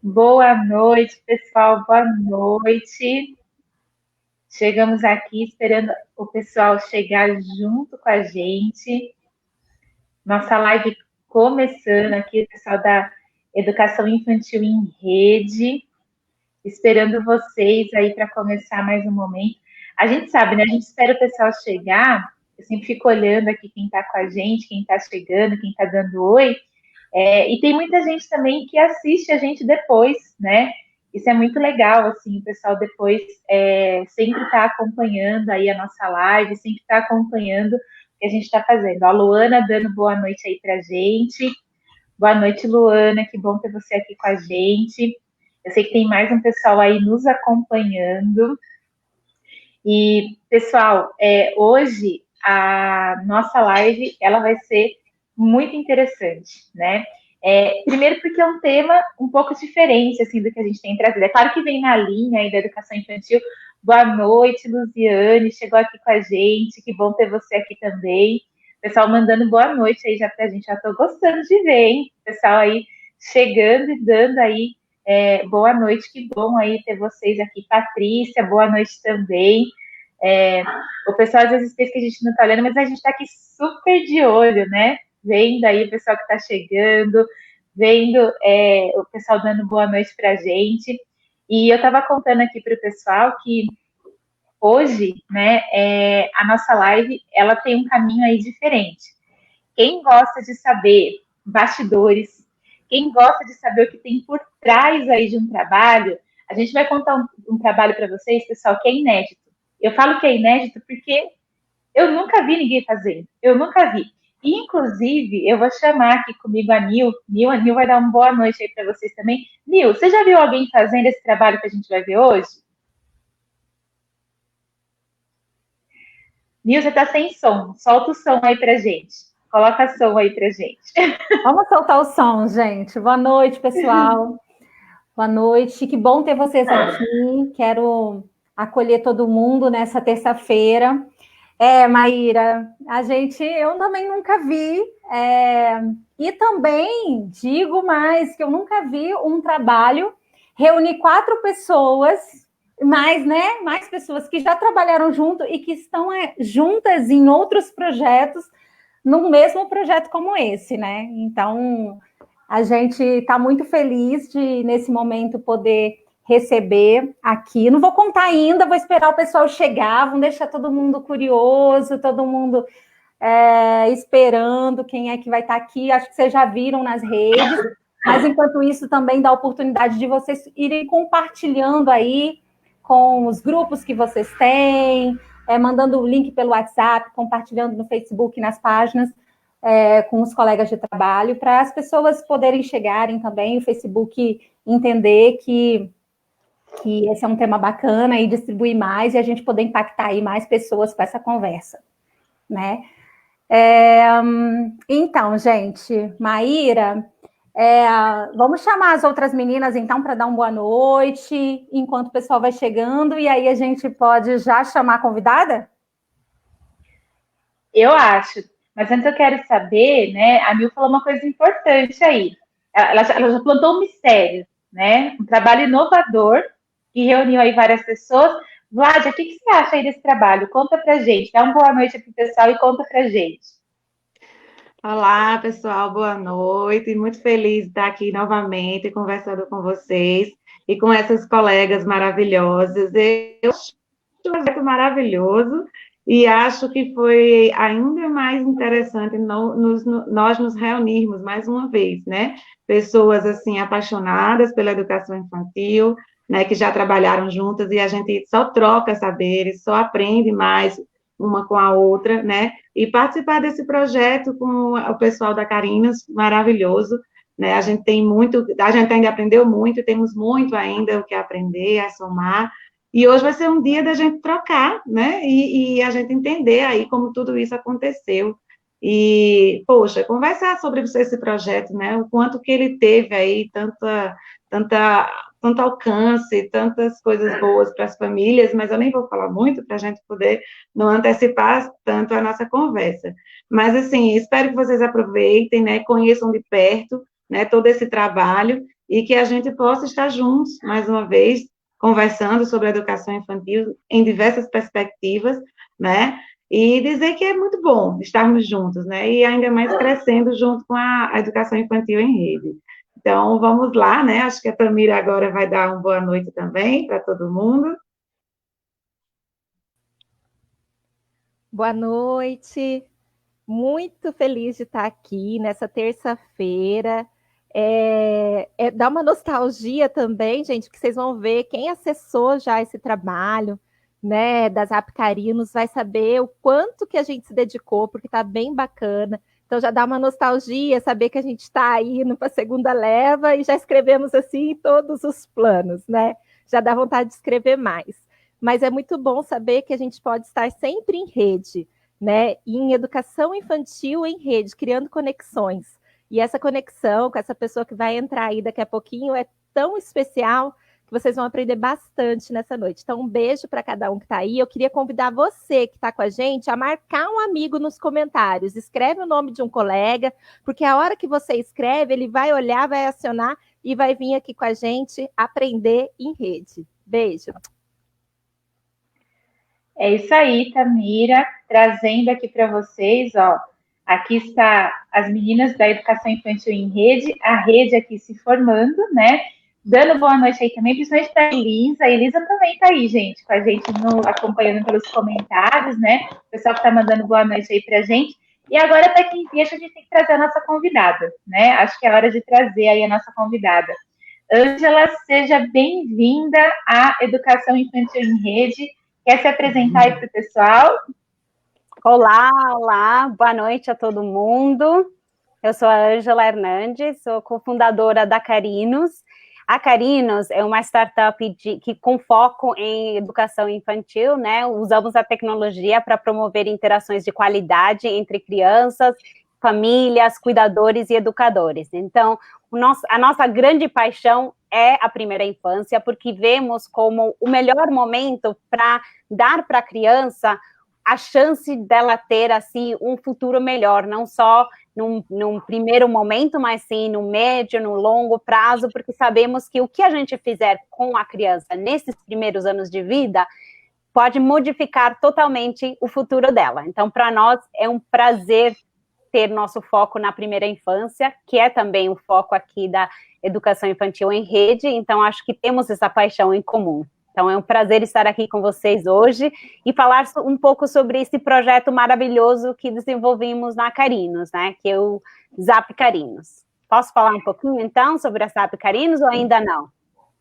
Boa noite, pessoal. Boa noite. Chegamos aqui esperando o pessoal chegar junto com a gente. Nossa live começando aqui, o pessoal da Educação Infantil em Rede, esperando vocês aí para começar mais um momento. A gente sabe, né? A gente espera o pessoal chegar. Eu sempre fico olhando aqui quem está com a gente, quem está chegando, quem está dando oi. E tem muita gente também que assiste a gente depois, né? Isso é muito legal, assim, o pessoal depois sempre está acompanhando aí a nossa live, sempre está acompanhando o que a gente está fazendo. A Luana dando boa noite aí pra gente. Boa noite, Luana, que bom ter você aqui com a gente. Eu sei que tem mais um pessoal aí nos acompanhando. E, pessoal, hoje a nossa live ela vai ser muito interessante, né? Primeiro porque é um tema um pouco diferente assim do que a gente tem trazido. É claro que vem na linha aí da educação infantil. Boa noite, Luziane, chegou aqui com a gente. Que bom ter você aqui também. Pessoal mandando boa noite aí já pra gente. Já tô gostando de ver, hein? Pessoal aí chegando e dando aí boa noite. Que bom aí ter vocês aqui. Patrícia, boa noite também. É, o pessoal às vezes pensa que a gente não está olhando, mas a gente está aqui super de olho, né? Vendo aí o pessoal que está chegando, vendo o pessoal dando boa noite para a gente. E eu estava contando aqui para o pessoal que hoje, né, a nossa live ela tem um caminho aí diferente. Quem gosta de saber bastidores, quem gosta de saber o que tem por trás aí de um trabalho, a gente vai contar um trabalho para vocês, pessoal, que é inédito. Eu falo que é inédito porque eu nunca vi ninguém fazendo. Eu nunca vi. Inclusive, eu vou chamar aqui comigo a Nil. A Nil vai dar uma boa noite aí para vocês também. Nil, você já viu alguém fazendo esse trabalho que a gente vai ver hoje? Nil, você está sem som. Solta o som aí pra gente. Coloca som aí pra gente. Vamos soltar o som, gente. Boa noite, pessoal. Boa noite. Que bom ter vocês aqui. Quero acolher todo mundo nessa terça-feira. Maíra, eu também nunca vi. E também digo mais que eu nunca vi um trabalho reunir 4 pessoas, mais pessoas que já trabalharam junto e que estão juntas em outros projetos, no mesmo projeto como esse, né? Então, a gente está muito feliz de, nesse momento, poder receber aqui. Não vou contar ainda, vou esperar o pessoal chegar, vamos deixar todo mundo curioso, todo mundo esperando quem é que vai estar aqui. Acho que vocês já viram nas redes, mas enquanto isso também dá a oportunidade de vocês irem compartilhando aí com os grupos que vocês têm, mandando o link pelo WhatsApp, compartilhando no Facebook, nas páginas, com os colegas de trabalho, para as pessoas poderem chegarem também, o Facebook entender que esse é um tema bacana e distribuir mais, e a gente poder impactar aí mais pessoas com essa conversa, né? Então, gente, Maíra, vamos chamar as outras meninas, então, para dar uma boa noite, enquanto o pessoal vai chegando, e aí a gente pode já chamar a convidada? Eu acho. Mas antes eu quero saber, né? A Mil falou uma coisa importante aí. Ela já plantou um mistério, né? Um trabalho inovador que reuniu aí várias pessoas. Vlad, o que você acha aí desse trabalho? Conta pra gente. Dá uma boa noite pro pessoal e conta pra gente. Olá, pessoal, boa noite. Muito feliz de estar aqui novamente conversando com vocês e com essas colegas maravilhosas. Eu acho um projeto maravilhoso e acho que foi ainda mais interessante nós nos reunirmos mais uma vez, né? Pessoas assim apaixonadas pela educação infantil, né, que já trabalharam juntas e a gente só troca saberes, só aprende mais uma com a outra, né? E participar desse projeto com o pessoal da Carinas, maravilhoso, né? A gente tem muito, a gente ainda aprendeu muito, temos muito ainda o que aprender, a somar, e hoje vai ser um dia da gente trocar, né? E a gente entender aí como tudo isso aconteceu. E, poxa, conversar sobre esse projeto, né? O quanto que ele teve aí tanta tanto alcance, tantas coisas boas para as famílias, mas eu nem vou falar muito para a gente poder não antecipar tanto a nossa conversa. Mas, assim, espero que vocês aproveitem, né, conheçam de perto, né, todo esse trabalho e que a gente possa estar juntos, mais uma vez, conversando sobre a educação infantil em diversas perspectivas, né? E dizer que é muito bom estarmos juntos, né? E ainda mais crescendo junto com a educação infantil em rede. Então, vamos lá, né? Acho que a Tamira agora vai dar uma boa noite também para todo mundo. Boa noite, muito feliz de estar aqui nessa terça-feira. Dá uma nostalgia também, gente, que vocês vão ver quem acessou já esse trabalho, né, das Apicarinos, vai saber o quanto que a gente se dedicou, porque está bem bacana. Então já dá uma nostalgia saber que a gente está aí indo para a segunda leva e já escrevemos assim todos os planos, né? Já dá vontade de escrever mais. Mas é muito bom saber que a gente pode estar sempre em rede, né? E em educação infantil em rede, criando conexões. E essa conexão com essa pessoa que vai entrar aí daqui a pouquinho é tão especial que vocês vão aprender bastante nessa noite. Então, um beijo para cada um que está aí. Eu queria convidar você que está com a gente a marcar um amigo nos comentários. Escreve o nome de um colega, porque a hora que você escreve, ele vai olhar, vai acionar e vai vir aqui com a gente aprender em rede. Beijo. É isso aí, Tamira, trazendo aqui para vocês, ó. Aqui está as meninas da Educação Infantil em Rede, a rede aqui se formando, né? Dando boa noite aí também, principalmente para a Elisa. A Elisa também está aí, gente, com a gente acompanhando pelos comentários, né? O pessoal que está mandando boa noite aí para a gente. E agora, para quem deixa, a gente tem que trazer a nossa convidada, né? Acho que é hora de trazer aí a nossa convidada. Ângela, seja bem-vinda à Educação Infantil em Rede. Quer se apresentar aí para o pessoal? Olá, boa noite a todo mundo. Eu sou a Ângela Hernandes, sou cofundadora da Carinos. A Carinos é uma startup com foco em educação infantil, né? Usamos a tecnologia para promover interações de qualidade entre crianças, famílias, cuidadores e educadores. Então, a nossa grande paixão é a primeira infância, porque vemos como o melhor momento para dar para a criança a chance dela ter, assim, um futuro melhor, não só num primeiro momento, mas sim no médio, no longo prazo, porque sabemos que o que a gente fizer com a criança nesses primeiros anos de vida pode modificar totalmente o futuro dela. Então, para nós, é um prazer ter nosso foco na primeira infância, que é também o foco aqui da educação infantil em rede, então acho que temos essa paixão em comum. Então é um prazer estar aqui com vocês hoje e falar um pouco sobre esse projeto maravilhoso que desenvolvimos na Carinos, né, que é o Zap Carinos. Posso falar um pouquinho, então, sobre a Zap Carinos ou ainda não?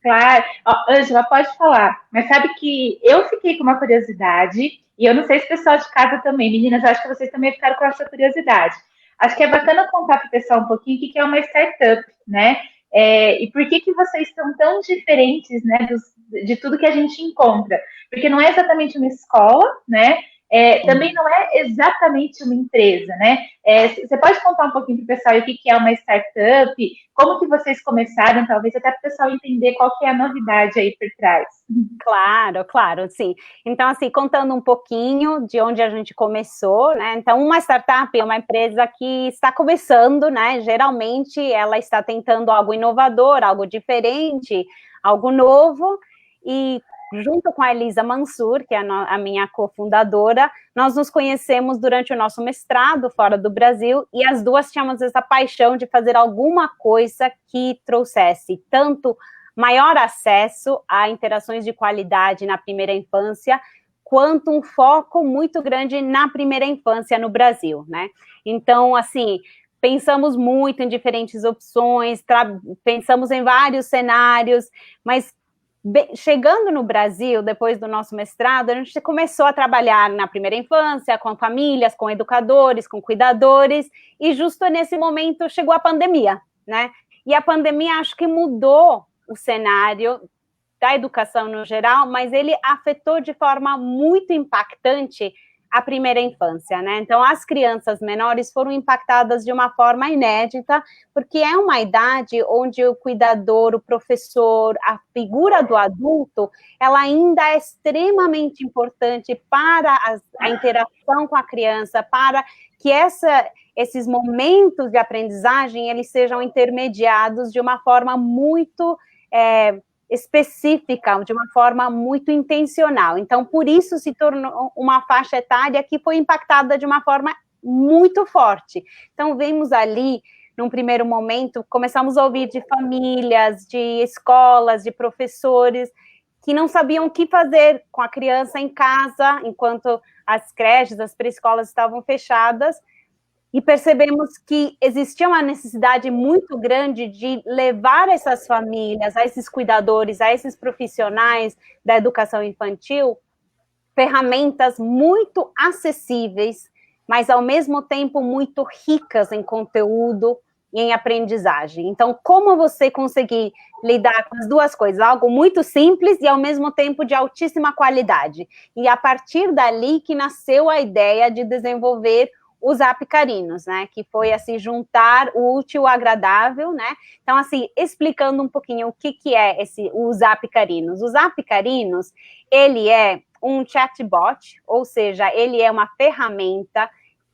Claro. Ângela, pode falar, mas sabe que eu fiquei com uma curiosidade, e eu não sei se o pessoal de casa também, meninas, acho que vocês também ficaram com essa curiosidade. Acho que é bacana contar para o pessoal um pouquinho o que é uma startup, né? E por que vocês são tão diferentes, né, de tudo que a gente encontra? Porque não é exatamente uma escola, né? Também não é exatamente uma empresa, né? Você pode contar um pouquinho para o pessoal o que é uma startup, como que vocês começaram, talvez até para o pessoal entender qual que é a novidade aí por trás. Claro, sim. Então, assim, contando um pouquinho de onde a gente começou, né? Então, uma startup é uma empresa que está começando, né? Geralmente, ela está tentando algo inovador, algo diferente, algo novo, e junto com a Elisa Mansur, que é a minha cofundadora, nós nos conhecemos durante o nosso mestrado fora do Brasil, e as duas tínhamos essa paixão de fazer alguma coisa que trouxesse tanto maior acesso a interações de qualidade na primeira infância, quanto um foco muito grande na primeira infância no Brasil, né? Então, assim, pensamos muito em diferentes opções, pensamos em vários cenários, mas chegando no Brasil, depois do nosso mestrado, a gente começou a trabalhar na primeira infância, com famílias, com educadores, com cuidadores, e justo nesse momento chegou a pandemia, né? E a pandemia acho que mudou o cenário da educação no geral, mas ele afetou de forma muito impactante a primeira infância, né? Então, as crianças menores foram impactadas de uma forma inédita, porque é uma idade onde o cuidador, o professor, a figura do adulto, ela ainda é extremamente importante para a interação com a criança, para que esses momentos de aprendizagem, eles sejam intermediados de uma forma muito específica, de uma forma muito intencional. Então, por isso se tornou uma faixa etária que foi impactada de uma forma muito forte. Então, vemos ali, num primeiro momento, começamos a ouvir de famílias, de escolas, de professores, que não sabiam o que fazer com a criança em casa, enquanto as creches, as pré-escolas estavam fechadas, e percebemos que existia uma necessidade muito grande de levar essas famílias, a esses cuidadores, a esses profissionais da educação infantil, ferramentas muito acessíveis, mas ao mesmo tempo muito ricas em conteúdo e em aprendizagem. Então, como você conseguir lidar com as duas coisas, algo muito simples e ao mesmo tempo de altíssima qualidade. E a partir dali que nasceu a ideia de desenvolver os Apicarinos, né, que foi, assim, juntar o útil ao agradável, né, então, assim, explicando um pouquinho o que é os Apicarinos. Os Apicarinos, ele é um chatbot, ou seja, ele é uma ferramenta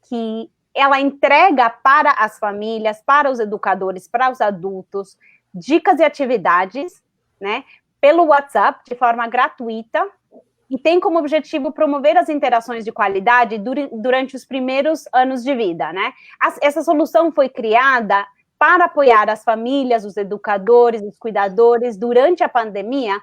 que ela entrega para as famílias, para os educadores, para os adultos, dicas e atividades, né, pelo WhatsApp, de forma gratuita, e tem como objetivo promover as interações de qualidade durante os primeiros anos de vida, né? Essa solução foi criada para apoiar as famílias, os educadores, os cuidadores durante a pandemia,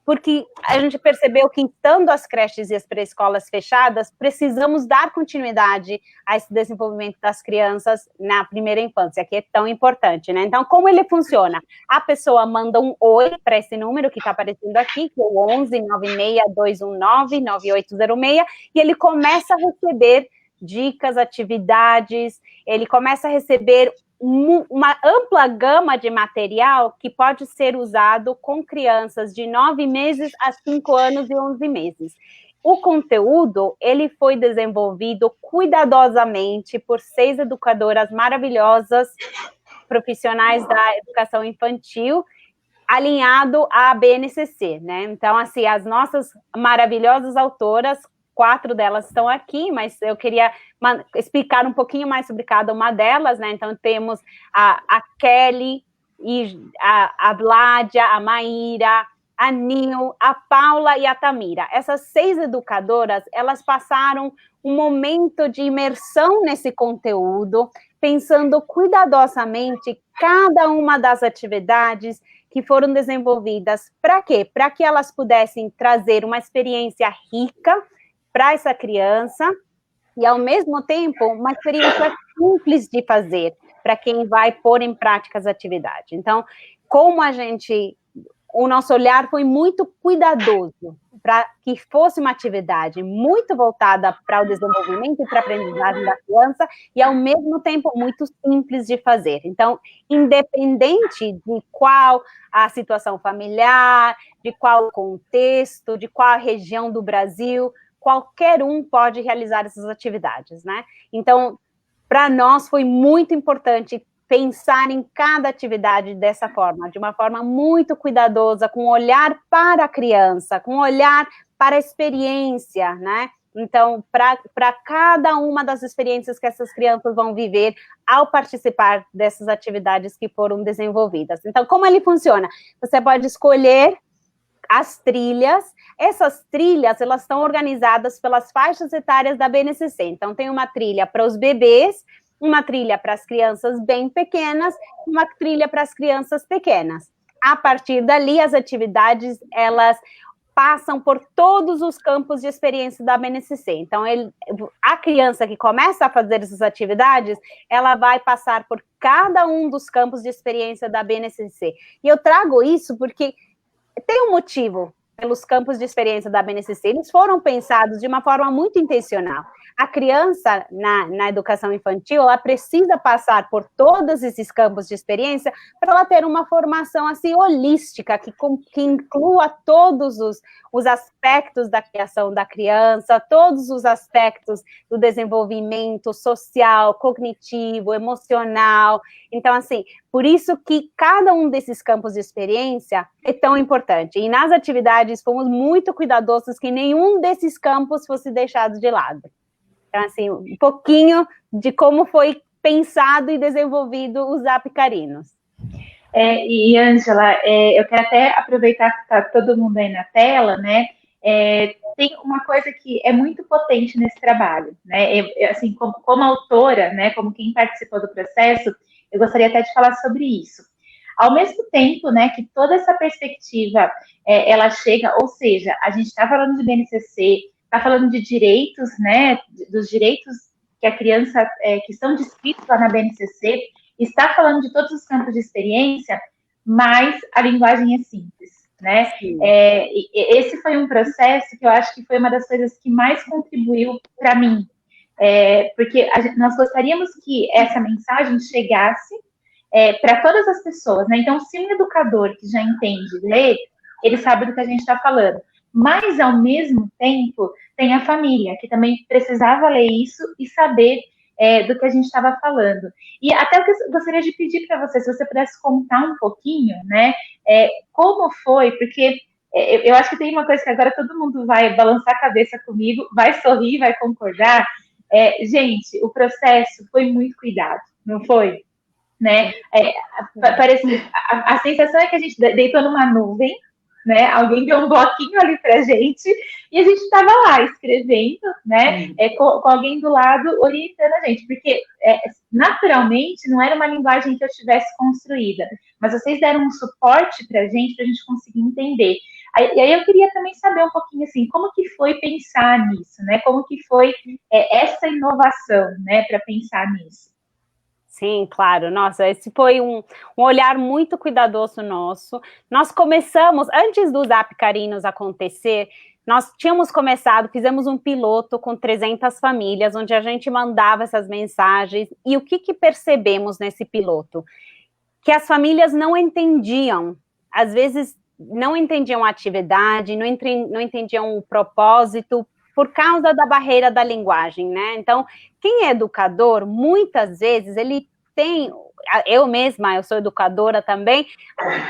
porque a gente percebeu que, estando as creches e as pré-escolas fechadas, precisamos dar continuidade a esse desenvolvimento das crianças na primeira infância, que é tão importante, né? Então, como ele funciona? A pessoa manda um oi para esse número que está aparecendo aqui, que é o 11 96 219 9806, e ele começa a receber dicas, atividades, ele começa a receber uma ampla gama de material que pode ser usado com crianças de 9 meses a 5 anos e 11 meses. O conteúdo, ele foi desenvolvido cuidadosamente por 6 educadoras maravilhosas, profissionais da educação infantil, alinhado à BNCC, né? Então, assim, as nossas maravilhosas autoras, 4 delas estão aqui, mas eu queria explicar um pouquinho mais sobre cada uma delas, né? Então, temos a Kelly, a Vládia, a Maíra, a Nil, a Paula e a Tamira. Essas 6 educadoras, elas passaram um momento de imersão nesse conteúdo, pensando cuidadosamente cada uma das atividades que foram desenvolvidas. Para quê? Para que elas pudessem trazer uma experiência rica para essa criança, e ao mesmo tempo, uma experiência simples de fazer, para quem vai pôr em prática as atividades. Então, o nosso olhar foi muito cuidadoso, para que fosse uma atividade muito voltada para o desenvolvimento e para a aprendizagem da criança, e ao mesmo tempo muito simples de fazer. Então, independente de qual a situação familiar, de qual contexto, de qual região do Brasil, qualquer um pode realizar essas atividades, né? Então, para nós foi muito importante pensar em cada atividade dessa forma, de uma forma muito cuidadosa, com um olhar para a criança, com um olhar para a experiência, né? Então, para cada uma das experiências que essas crianças vão viver ao participar dessas atividades que foram desenvolvidas. Então, como ele funciona? Você pode escolher as trilhas. Essas trilhas, elas estão organizadas pelas faixas etárias da BNCC. Então, tem uma trilha para os bebês, uma trilha para as crianças bem pequenas, uma trilha para as crianças pequenas. A partir dali, as atividades, elas passam por todos os campos de experiência da BNCC. Então, a criança que começa a fazer essas atividades, ela vai passar por cada um dos campos de experiência da BNCC. E eu trago isso porque tem um motivo pelos campos de experiência da BNCC, eles foram pensados de uma forma muito intencional. A criança, na educação infantil, ela precisa passar por todos esses campos de experiência para ela ter uma formação, assim, holística, que inclua todos os aspectos da criação da criança, todos os aspectos do desenvolvimento social, cognitivo, emocional. Então, assim, por isso que cada um desses campos de experiência é tão importante. E nas atividades fomos muito cuidadosos que nenhum desses campos fosse deixado de lado. Então, assim, um pouquinho de como foi pensado e desenvolvido os Apicarinos. E, Ângela, eu quero até aproveitar que está todo mundo aí na tela, né? Tem uma coisa que é muito potente nesse trabalho, né? Assim, como autora, né? Como quem participou do processo, eu gostaria até de falar sobre isso. Ao mesmo tempo, né, que toda essa perspectiva, ela chega, ou seja, a gente está falando de BNCC, está falando de direitos, né, dos direitos que a criança, que estão descritos lá na BNCC, está falando de todos os campos de experiência, mas a linguagem é simples, né? Esse foi um processo que eu acho que foi uma das coisas que mais contribuiu para mim, porque nós gostaríamos que essa mensagem chegasse para todas as pessoas, né? Então, se um educador que já entende ler, ele sabe do que a gente está falando. Mas, ao mesmo tempo, tem a família, que também precisava ler isso e saber do que a gente estava falando. E até eu gostaria de pedir para você, se você pudesse contar um pouquinho, né? Como foi, porque eu acho que tem uma coisa que agora todo mundo vai balançar a cabeça comigo, vai sorrir, vai concordar. Gente, o processo foi muito cuidado, não foi? Né? Parece, a sensação é que a gente deitou numa nuvem, né? Alguém deu um bloquinho ali pra gente e a gente estava lá escrevendo, né? Com alguém do lado orientando a gente, porque naturalmente não era uma linguagem que eu tivesse construída, mas vocês deram um suporte pra gente conseguir entender. E aí eu queria também saber um pouquinho assim, como que foi pensar nisso, né? Como que foi essa inovação, né? Para pensar nisso. Sim, claro. Nossa, esse foi um olhar muito cuidadoso nosso. Nós começamos, antes dos Apicarinos acontecer, nós tínhamos começado, fizemos um piloto com 300 famílias, onde a gente mandava essas mensagens. E o que percebemos nesse piloto? Que as famílias não entendiam, às vezes não entendiam a atividade, não entendiam o propósito, por causa da barreira da linguagem, né? Então, quem é educador, muitas vezes, ele tem... Eu mesma, eu sou educadora também,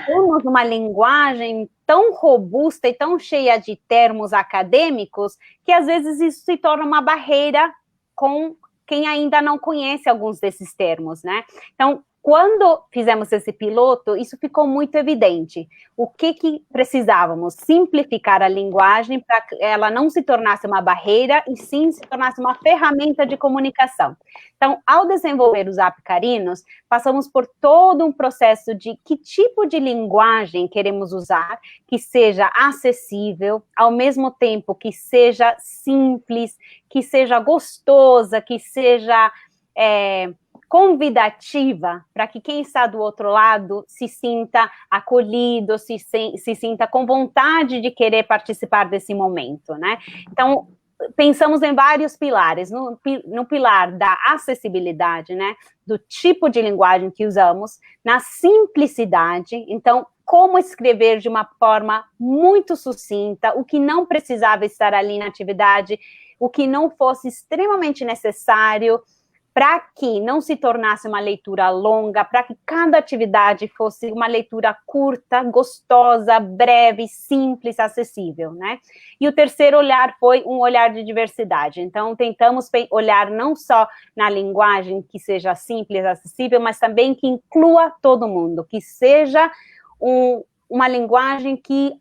temos uma linguagem tão robusta e tão cheia de termos acadêmicos, que às vezes isso se torna uma barreira com quem ainda não conhece alguns desses termos, né? Então, quando fizemos esse piloto, isso ficou muito evidente. O que precisávamos? Simplificar a linguagem para que ela não se tornasse uma barreira e sim se tornasse uma ferramenta de comunicação. Então, ao desenvolver os Apicarinos, passamos por todo um processo de que tipo de linguagem queremos usar, que seja acessível, ao mesmo tempo que seja simples, que seja gostosa, que seja... convidativa, para que quem está do outro lado se sinta acolhido, se sinta com vontade de querer participar desse momento, né? Então, pensamos em vários pilares, no pilar da acessibilidade, né? Do tipo de linguagem que usamos, na simplicidade, então, como escrever de uma forma muito sucinta, o que não precisava estar ali na atividade, o que não fosse extremamente necessário, para que não se tornasse uma leitura longa, para que cada atividade fosse uma leitura curta, gostosa, breve, simples, acessível, né? E o terceiro olhar foi um olhar de diversidade. Então, tentamos olhar não só na linguagem que seja simples, acessível, mas também que inclua todo mundo, que seja uma linguagem que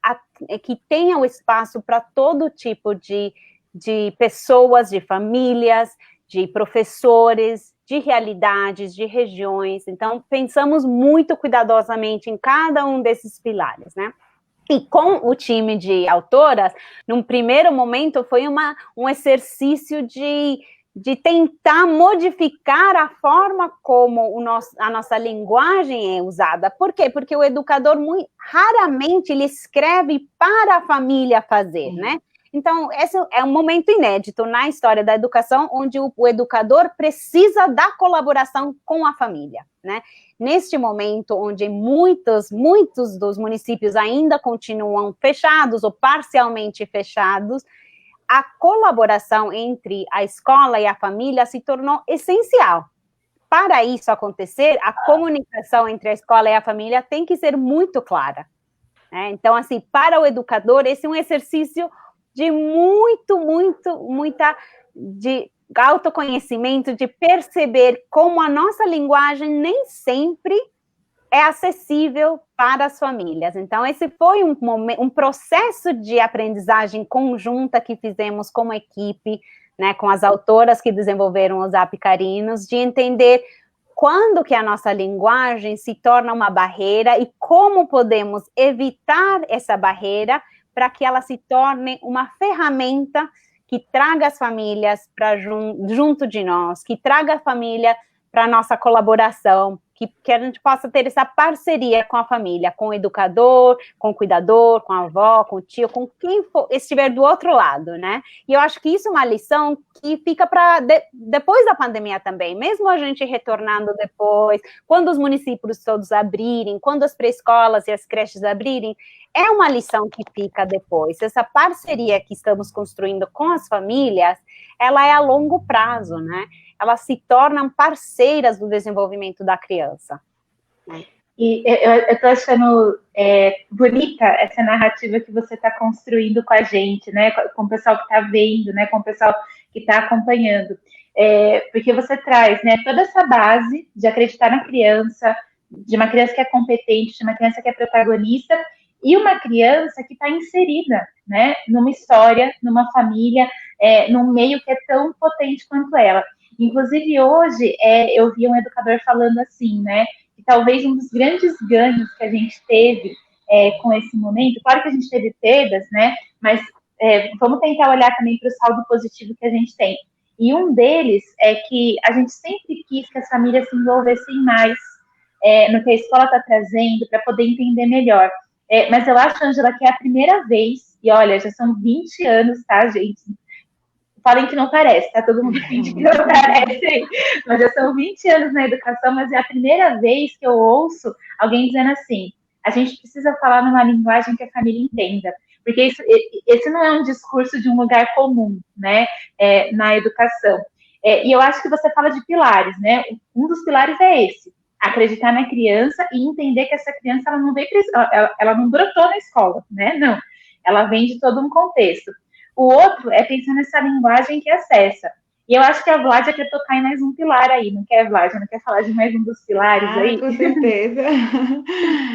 tenha o espaço para todo tipo de pessoas, de famílias, de professores, de realidades, de regiões. Então, pensamos muito cuidadosamente em cada um desses pilares, né? E com o time de autoras, num primeiro momento, foi um exercício de tentar modificar a forma como a nossa linguagem é usada. Por quê? Porque o educador, muito raramente, ele escreve para a família fazer, né? Então, esse é um momento inédito na história da educação, onde o educador precisa da colaboração com a família, né? Neste momento, onde muitos dos municípios ainda continuam fechados ou parcialmente fechados, a colaboração entre a escola e a família se tornou essencial. Para isso acontecer, a comunicação entre a escola e a família tem que ser muito clara, né? Então, assim, para o educador, esse é um exercício de autoconhecimento de perceber como a nossa linguagem nem sempre é acessível para as famílias. Então, esse foi um processo de aprendizagem conjunta que fizemos como equipe, né, com as autoras que desenvolveram os Apicarinos, de entender quando que a nossa linguagem se torna uma barreira e como podemos evitar essa barreira para que ela se torne uma ferramenta que traga as famílias para junto de nós, que traga a família para a nossa colaboração, que a gente possa ter essa parceria com a família, com o educador, com o cuidador, com a avó, com o tio, com quem for, estiver do outro lado, né? E eu acho que isso é uma lição que fica para depois da pandemia também, mesmo a gente retornando depois, quando os municípios todos abrirem, quando as pré-escolas e as creches abrirem, é uma lição que fica depois. Essa parceria que estamos construindo com as famílias, ela é a longo prazo, né? Elas se tornam parceiras do desenvolvimento da criança. E eu estou achando bonita essa narrativa que você está construindo com a gente, né? Com o pessoal que está vendo, né? Com o pessoal que está acompanhando. Porque você traz, né, toda essa base de acreditar na criança, de uma criança que é competente, de uma criança que é protagonista, e uma criança que está inserida, né, numa história, numa família, num meio que é tão potente quanto ela. Inclusive, hoje, eu vi um educador falando assim, né, que talvez um dos grandes ganhos que a gente teve com esse momento, claro que a gente teve perdas, né, mas vamos tentar olhar também para o saldo positivo que a gente tem. E um deles é que a gente sempre quis que as famílias se envolvessem mais no que a escola está trazendo, para poder entender melhor. Mas eu acho, Ângela, que é a primeira vez, e olha, já são 20 anos, tá, gente? Falem que não parece, tá? Todo mundo finge que não parece, mas já são 20 anos na educação, mas é a primeira vez que eu ouço alguém dizendo assim, a gente precisa falar numa linguagem que a família entenda, porque esse não é um discurso de um lugar comum, né, na educação. E eu acho que você fala de pilares, né? Um dos pilares é esse, acreditar na criança e entender que essa criança ela não veio, ela não brotou na escola, né? Não, ela vem de todo um contexto. O outro é pensar nessa linguagem que acessa. E eu acho que a Vládia quer tocar em mais um pilar aí, não quer, Vládia? Não quer falar de mais um dos pilares aí? Com certeza.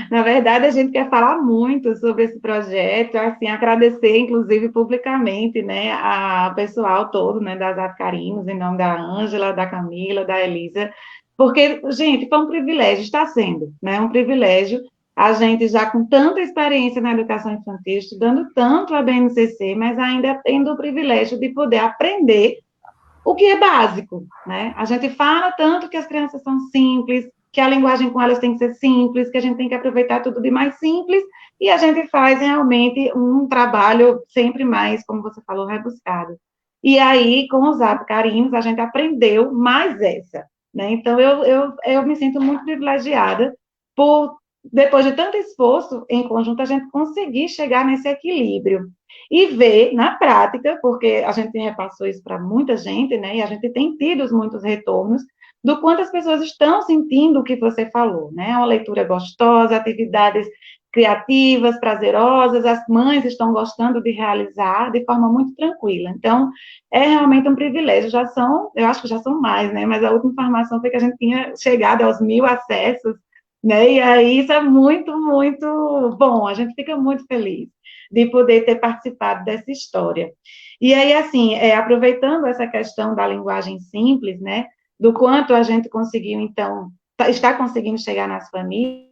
Na verdade, a gente quer falar muito sobre esse projeto, assim, agradecer, inclusive, publicamente, né, a pessoal todo, né, das Apicarinos, em nome da Ângela, da Camila, da Elisa, porque, gente, foi um privilégio, está sendo, né, um privilégio, a gente já com tanta experiência na educação infantil, estudando tanto a BNCC, mas ainda tendo o privilégio de poder aprender o que é básico, né? A gente fala tanto que as crianças são simples, que a linguagem com elas tem que ser simples, que a gente tem que aproveitar tudo de mais simples, e a gente faz realmente um trabalho sempre mais, como você falou, rebuscado. E aí, com os Apicarinos, a gente aprendeu mais essa, né? Então, eu me sinto muito privilegiada por, depois de tanto esforço, em conjunto, a gente conseguir chegar nesse equilíbrio e ver na prática, porque a gente repassou isso para muita gente, né, e a gente tem tido muitos retornos do quanto as pessoas estão sentindo o que você falou, né, uma leitura gostosa, atividades criativas, prazerosas, as mães estão gostando de realizar de forma muito tranquila, então, é realmente um privilégio, eu acho que já são mais, né, mas a última informação foi que a gente tinha chegado aos 1.000 acessos, né, e aí isso é muito, muito bom, a gente fica muito feliz de poder ter participado dessa história. E aí, assim, aproveitando essa questão da linguagem simples, né, do quanto a gente conseguiu, então, está conseguindo chegar nas famílias,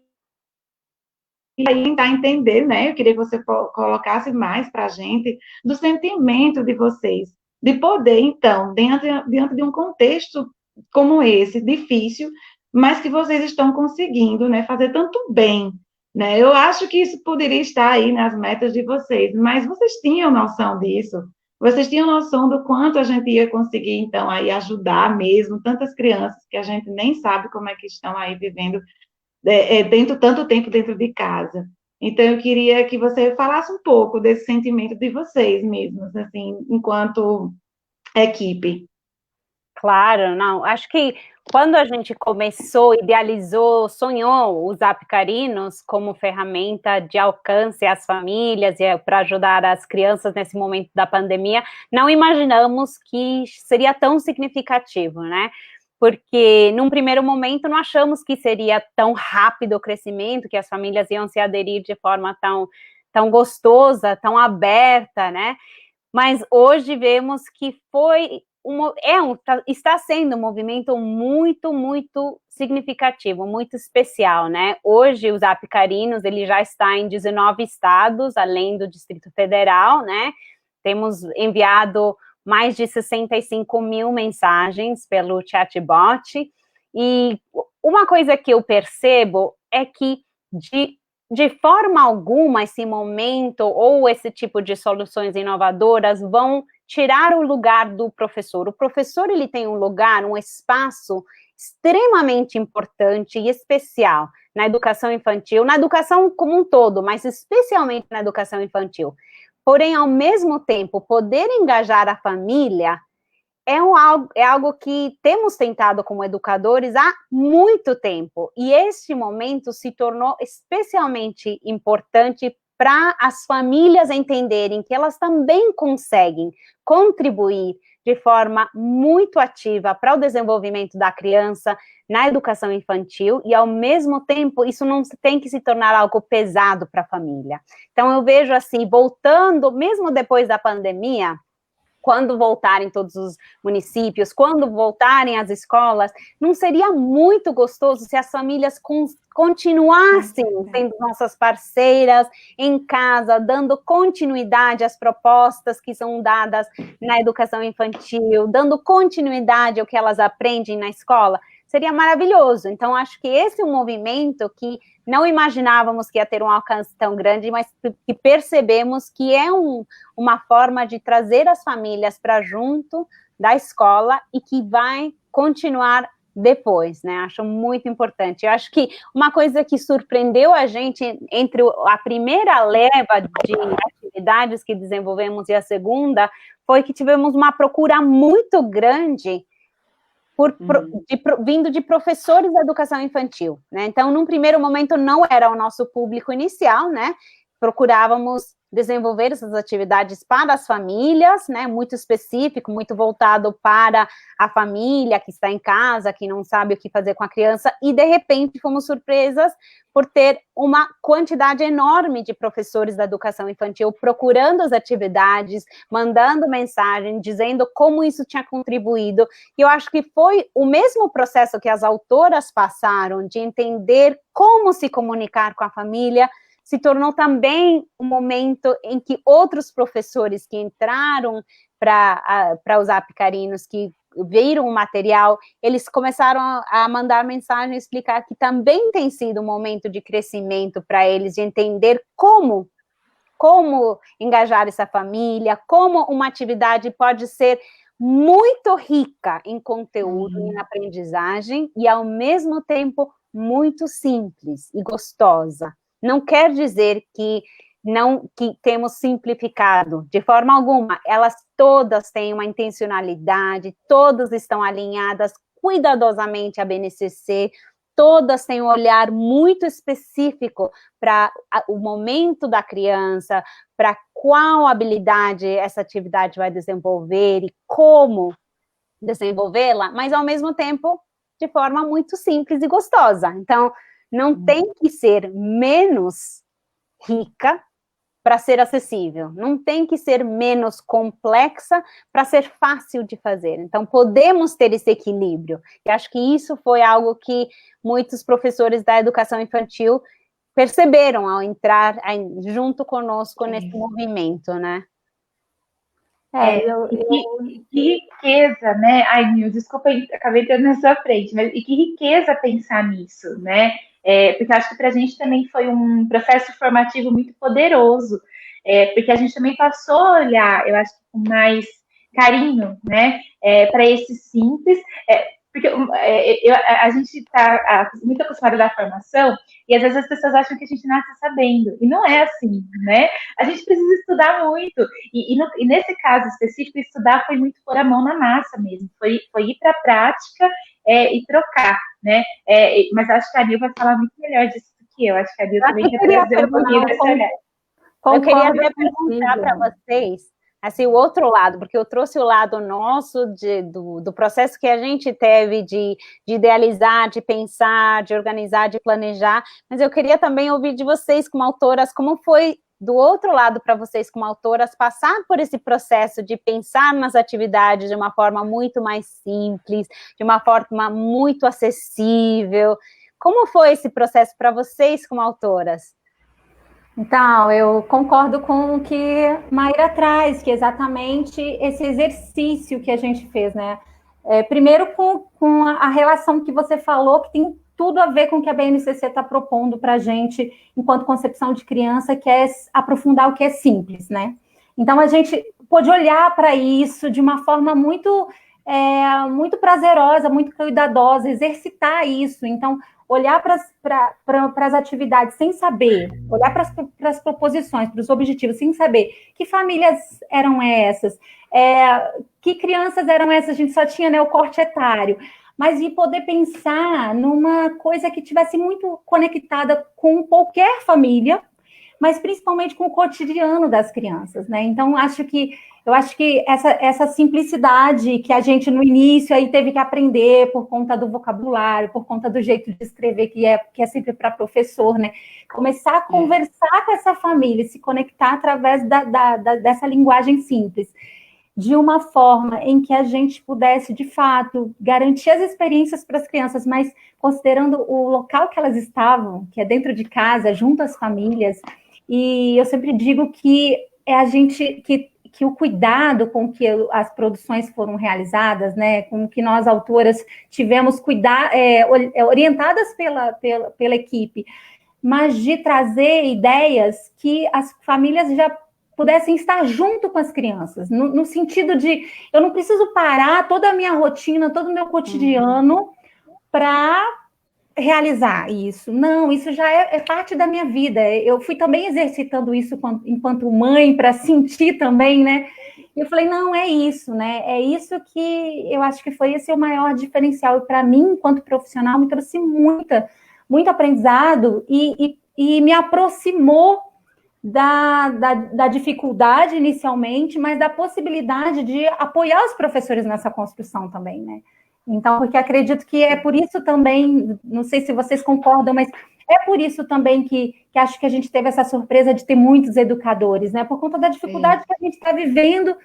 e aí tentar entender, né, eu queria que você colocasse mais para a gente do sentimento de vocês, de poder, então, diante de um contexto como esse, difícil, mas que vocês estão conseguindo, né, fazer tanto bem, né? Eu acho que isso poderia estar aí nas metas de vocês, mas vocês tinham noção disso? Vocês tinham noção do quanto a gente ia conseguir, então, aí ajudar mesmo tantas crianças que a gente nem sabe como é que estão aí vivendo tanto tempo dentro de casa. Então, eu queria que você falasse um pouco desse sentimento de vocês mesmos, assim, enquanto equipe. Claro, não. Acho que quando a gente começou, idealizou, sonhou os Apicarinos como ferramenta de alcance às famílias e para ajudar as crianças nesse momento da pandemia, não imaginamos que seria tão significativo, né? Porque num primeiro momento não achamos que seria tão rápido o crescimento, que as famílias iam se aderir de forma tão gostosa, tão aberta, né? Mas hoje vemos que está sendo um movimento muito, muito significativo, muito especial, né? Hoje, os Apicarinos, ele já está em 19 estados, além do Distrito Federal, né? Temos enviado mais de 65 mil mensagens pelo chatbot, e uma coisa que eu percebo é que, de forma alguma, esse momento ou esse tipo de soluções inovadoras vão tirar o lugar do professor. O professor, ele tem um lugar, um espaço extremamente importante e especial na educação infantil, na educação como um todo, mas especialmente na educação infantil. Porém, ao mesmo tempo, poder engajar a família é algo que temos tentado como educadores há muito tempo, e este momento se tornou especialmente importante para as famílias entenderem que elas também conseguem contribuir de forma muito ativa para o desenvolvimento da criança na educação infantil, e ao mesmo tempo isso não tem que se tornar algo pesado para a família. Então eu vejo assim, voltando, mesmo depois da pandemia, quando voltarem todos os municípios, quando voltarem as escolas, não seria muito gostoso se as famílias continuassem sendo nossas parceiras em casa, dando continuidade às propostas que são dadas na educação infantil, dando continuidade ao que elas aprendem na escola? Seria maravilhoso. Então, acho que esse é um movimento que não imaginávamos que ia ter um alcance tão grande, mas que percebemos que é uma forma de trazer as famílias para junto da escola e que vai continuar depois, né? Acho muito importante. Eu acho que uma coisa que surpreendeu a gente entre a primeira leva de atividades que desenvolvemos e a segunda foi que tivemos uma procura muito grande vindo de professores da educação infantil, né? Então, num primeiro momento, não era o nosso público inicial, né? Procurávamos desenvolver essas atividades para as famílias, né? Muito específico, muito voltado para a família que está em casa, que não sabe o que fazer com a criança, e de repente fomos surpresas por ter uma quantidade enorme de professores da educação infantil procurando as atividades, mandando mensagem, dizendo como isso tinha contribuído. E eu acho que foi o mesmo processo que as autoras passaram de entender como se comunicar com a família, se tornou também um momento em que outros professores que entraram para os Apicarinos, que viram o material, eles começaram a mandar mensagem, explicar que também tem sido um momento de crescimento para eles, de entender como engajar essa família, como uma atividade pode ser muito rica em conteúdo e em aprendizagem, e ao mesmo tempo muito simples e gostosa. Não quer dizer que temos simplificado, de forma alguma. Elas todas têm uma intencionalidade, todas estão alinhadas cuidadosamente à BNCC, todas têm um olhar muito específico para o momento da criança, para qual habilidade essa atividade vai desenvolver e como desenvolvê-la, mas ao mesmo tempo de forma muito simples e gostosa. Então, não tem que ser menos rica para ser acessível, não tem que ser menos complexa para ser fácil de fazer. Então, podemos ter esse equilíbrio. E acho que isso foi algo que muitos professores da educação infantil perceberam ao entrar junto conosco nesse movimento, né? Que riqueza, né? Ai, Nil, desculpa, acabei entrando na sua frente, mas e que riqueza pensar nisso, né? Porque acho que para a gente também foi um processo formativo muito poderoso, porque a gente também passou a olhar, eu acho que com mais carinho, né, para esse simples. porque a gente está muito acostumado da formação e às vezes as pessoas acham que a gente nasce sabendo, e não é assim, né? A gente precisa estudar muito, e nesse caso específico, estudar foi muito pôr a mão na massa mesmo, foi ir para a prática e trocar, né? Mas acho que a Nil vai falar muito melhor disso do que eu, acho que a Nil também quer trazer um pouquinho desse olhar. Eu queria até perguntar para vocês, assim, o outro lado, porque eu trouxe o lado nosso do processo que a gente teve de idealizar, de pensar, de organizar, de planejar, mas eu queria também ouvir de vocês como autoras, como foi do outro lado para vocês como autoras passar por esse processo de pensar nas atividades de uma forma muito mais simples, de uma forma muito acessível. Como foi esse processo para vocês como autoras? Então, eu concordo com o que Maíra traz, que é exatamente esse exercício que a gente fez, né? Primeiro com a relação que você falou, que tem tudo a ver com o que a BNCC está propondo para a gente, enquanto concepção de criança, que é aprofundar o que é simples, né? Então, a gente pôde olhar para isso de uma forma muito prazerosa, muito cuidadosa, exercitar isso. Então, olhar para as atividades sem saber, olhar para as proposições, para os objetivos, sem saber que famílias eram essas, que crianças eram essas, a gente só tinha, né, o corte etário, mas de poder pensar numa coisa que tivesse muito conectada com qualquer família, mas principalmente com o cotidiano das crianças, né? Então, eu acho que essa simplicidade que a gente no início aí teve que aprender por conta do vocabulário, por conta do jeito de escrever, que é sempre para professor, né? Começar a conversar com essa família, se conectar através dessa linguagem simples, de uma forma em que a gente pudesse, de fato, garantir as experiências para as crianças, mas considerando o local que elas estavam, que é dentro de casa, junto às famílias. E eu sempre digo que que o cuidado com que as produções foram realizadas, né, com que nós, autoras, tivemos orientadas pela equipe, mas de trazer ideias que as famílias já pudessem estar junto com as crianças, no sentido de, eu não preciso parar toda a minha rotina, todo o meu cotidiano para realizar isso. Não, isso já é parte da minha vida. Eu fui também exercitando isso enquanto mãe, para sentir também, né? E eu falei, não, é isso, né? É isso que eu acho que foi esse o maior diferencial. E para mim, enquanto profissional, me trouxe muito aprendizado e me aproximou da dificuldade inicialmente, mas da possibilidade de apoiar os professores nessa construção também, né? Então, porque acredito que é por isso também, não sei se vocês concordam, mas é por isso também que acho que a gente teve essa surpresa de ter muitos educadores, né? Por conta da dificuldade que a gente está vivendo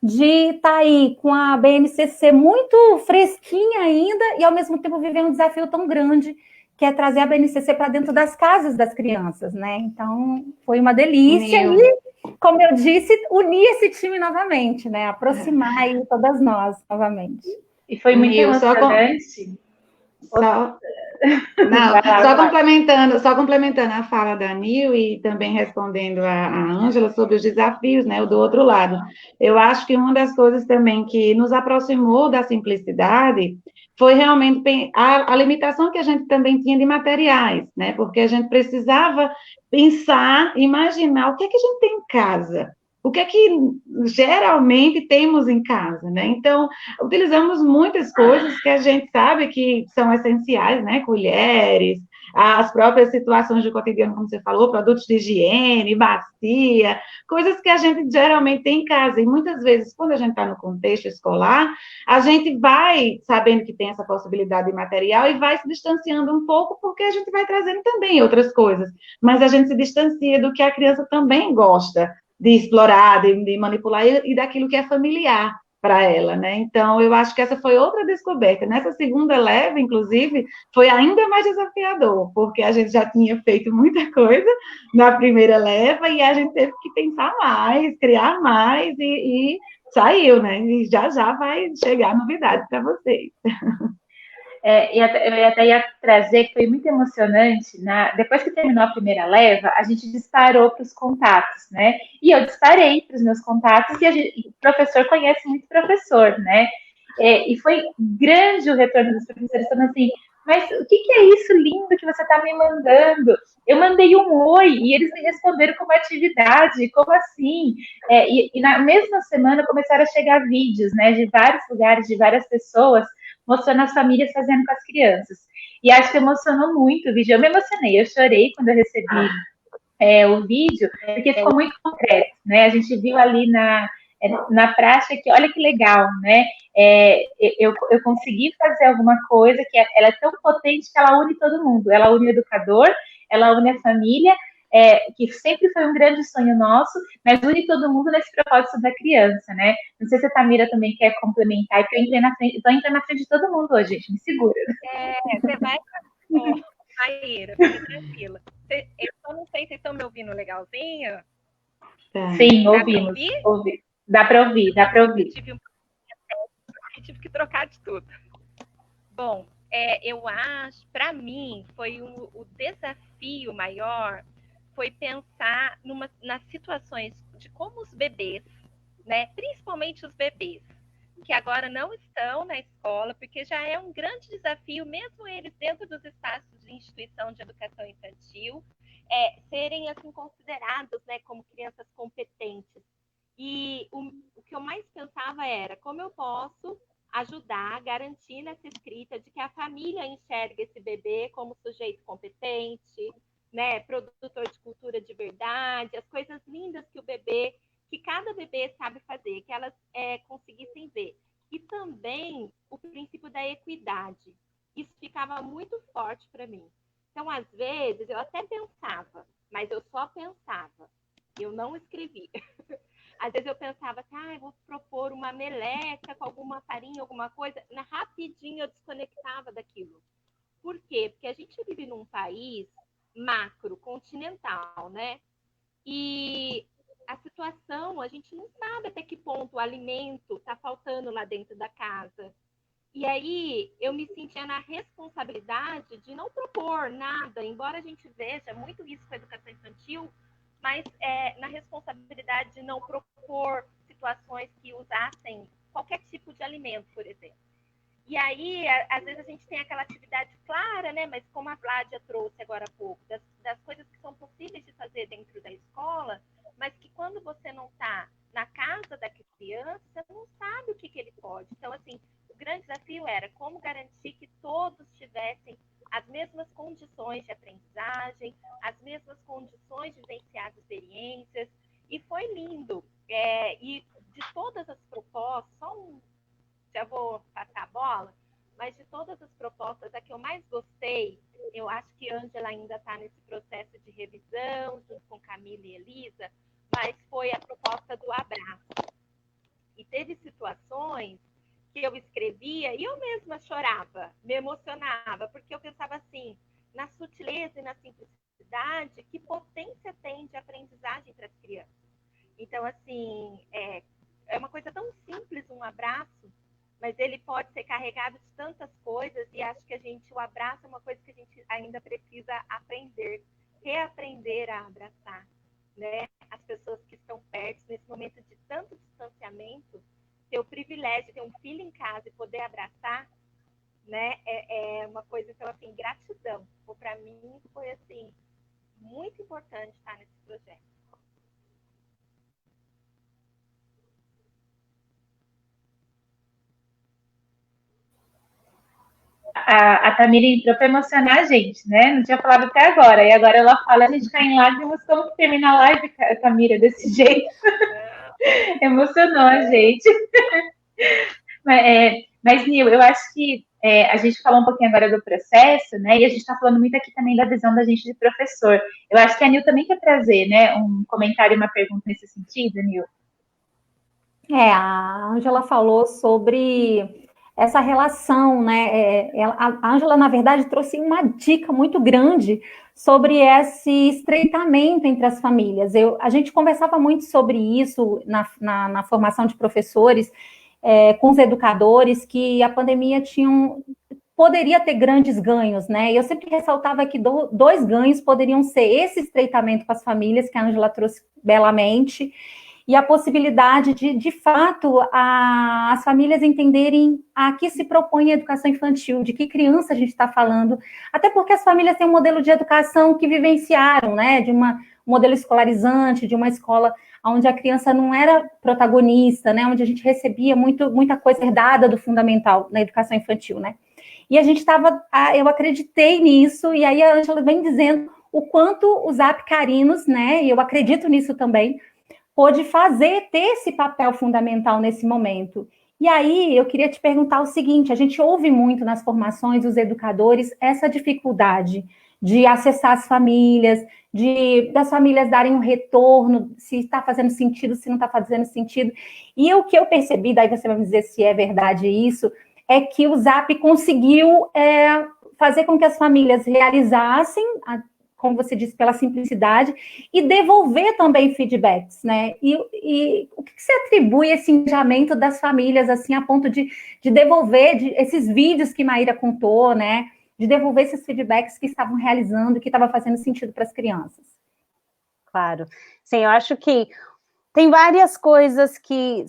de estar aí com a BNCC muito fresquinha ainda e, ao mesmo tempo, viver um desafio tão grande, que é trazer a BNCC para dentro das casas das crianças, né? Então, foi uma delícia e, como eu disse, unir esse time novamente, né? Aproximar aí todas nós novamente. E foi muito emocionante. Só complementando a fala da Nil e também respondendo a Ângela sobre os desafios, né, do outro lado. Eu acho que uma das coisas também que nos aproximou da simplicidade foi realmente a limitação que a gente também tinha de materiais, né, porque a gente precisava pensar, imaginar o que é que a gente tem em casa. O que é que geralmente temos em casa, né? Então, utilizamos muitas coisas que a gente sabe que são essenciais, né? Colheres, as próprias situações do cotidiano, como você falou, produtos de higiene, bacia, coisas que a gente geralmente tem em casa. E muitas vezes, quando a gente está no contexto escolar, a gente vai sabendo que tem essa possibilidade de material e vai se distanciando um pouco, porque a gente vai trazendo também outras coisas. Mas a gente se distancia do que a criança também gosta de explorar, de manipular e daquilo que é familiar para ela, né? Então, eu acho que essa foi outra descoberta. Nessa segunda leva, inclusive, foi ainda mais desafiador, porque a gente já tinha feito muita coisa na primeira leva e a gente teve que pensar mais, criar mais e saiu, né? E já vai chegar novidade para vocês. Eu até ia trazer que foi muito emocionante, depois que terminou a primeira leva, a gente disparou para os contatos, né? E eu disparei para os meus contatos, e o professor conhece muito professor, né? E foi grande o retorno dos professores falando assim, mas o que é isso lindo que você está me mandando? Eu mandei um oi e eles me responderam como atividade, como assim? E na mesma semana começaram a chegar vídeos, né, de vários lugares, de várias pessoas, mostrando as famílias fazendo com as crianças. E acho que emocionou muito o vídeo. Eu me emocionei, eu chorei quando eu recebi o vídeo, porque ficou muito concreto, né? A gente viu ali na prática que, olha que legal, né? Eu consegui fazer alguma coisa que ela é tão potente que ela une todo mundo. Ela une o educador, ela une a família, que sempre foi um grande sonho nosso, mas une todo mundo nesse propósito da criança, né? Não sei se a Tamira também quer complementar, porque eu entrei na frente, estou entrando na frente de todo mundo hoje, gente, me segura. Você vai... Maíra, fica tranquila. Eu só não sei se vocês estão me ouvindo legalzinho. Sim, ouvimos. Dá para ouvir. Tive que trocar de tudo. Bom, eu acho, para mim, foi o desafio maior, foi pensar nas situações de como os bebês, né, principalmente os bebês, que agora não estão na escola, porque já é um grande desafio, mesmo eles dentro dos espaços de instituição de educação infantil, serem assim considerados, né, como crianças competentes. E o que eu mais pensava era como eu posso ajudar, garantir nessa escrita de que a família enxerga esse bebê como sujeito competente, né, produtor de cultura de verdade, as coisas lindas que cada bebê sabe fazer, que elas conseguissem ver. E também o princípio da equidade. Isso ficava muito forte para mim. Então, às vezes, eu até pensava, mas eu só pensava, eu não escrevia. Às vezes eu pensava assim, eu vou propor uma meleca com alguma farinha, alguma coisa. Rapidinho eu desconectava daquilo. Por quê? Porque a gente vive num país macro, continental, né? E a situação, a gente não sabe até que ponto o alimento está faltando lá dentro da casa. E aí eu me sentia na responsabilidade de não propor nada, embora a gente veja muito isso com a educação infantil, mas na responsabilidade de não propor situações que usassem qualquer tipo de alimento, por exemplo. E aí, às vezes a gente tem aquela atividade clara, né? Mas como a Vládia trouxe agora há pouco, das coisas que são possíveis de fazer dentro da escola, mas que quando você não está na casa da criança, você não sabe o que ele pode. Então, assim, o grande desafio era como garantir que todos tivessem as mesmas condições de aprendizagem, as mesmas condições de vivenciar as experiências, e foi lindo. E de todas as propostas, já vou passar a bola, mas de todas as propostas, a que eu mais gostei, eu acho que a Ângela ainda está nesse processo de revisão, junto com Camila e Elisa, mas foi a proposta do abraço. E teve situações que eu escrevia e eu mesma chorava, me emocionava, porque eu pensava assim, na sutileza e na simplicidade, que potência tem de aprendizagem para as crianças. Então, assim, é uma coisa tão simples, um abraço, mas ele pode ser carregado de tantas coisas, e acho que o abraço é uma coisa que a gente ainda precisa reaprender a abraçar, né? As pessoas que estão perto, nesse momento de tanto distanciamento, ter o privilégio de ter um filho em casa e poder abraçar, né? É uma coisa, então, assim, gratidão. Para mim, foi, assim, muito importante estar nesse projeto. A Tamira entrou para emocionar a gente, né? Não tinha falado até agora. E agora ela fala, a gente cai em lágrimas. Como que termina a live, Tamira, desse jeito? Emocionou a gente. Mas, Nil, eu acho que a gente falou um pouquinho agora do processo, né? E a gente está falando muito aqui também da visão da gente de professor. Eu acho que a Nil também quer trazer, né, um comentário, uma pergunta nesse sentido, Nil. A Ângela falou sobre essa relação, né? A Ângela, na verdade, trouxe uma dica muito grande sobre esse estreitamento entre as famílias. A gente conversava muito sobre isso na formação de professores, com os educadores, que a pandemia poderia ter grandes ganhos, né? E eu sempre ressaltava que dois ganhos poderiam ser esse estreitamento com as famílias, que a Ângela trouxe belamente, e a possibilidade de fato, as famílias entenderem a que se propõe a educação infantil, de que criança a gente está falando, até porque as famílias têm um modelo de educação que vivenciaram, né, de um modelo escolarizante, de uma escola onde a criança não era protagonista, né, onde a gente recebia muita coisa herdada do fundamental na educação infantil, né. E a gente eu acreditei nisso, e aí a Ângela vem dizendo o quanto o Zap Carinos, né, e eu acredito nisso também, pôde ter esse papel fundamental nesse momento. E aí, eu queria te perguntar o seguinte, a gente ouve muito nas formações dos educadores essa dificuldade de acessar as famílias, das famílias darem um retorno, se está fazendo sentido, se não está fazendo sentido. E o que eu percebi, daí você vai me dizer se é verdade isso, é que o Zap conseguiu fazer com que as famílias realizassem, como você disse, pela simplicidade, e devolver também feedbacks, né? E o que você atribui esse engajamento das famílias, assim, a ponto de devolver esses vídeos que Maíra contou, né? De devolver esses feedbacks que estavam realizando, que estava fazendo sentido para as crianças. Claro. Sim, eu acho que tem várias coisas que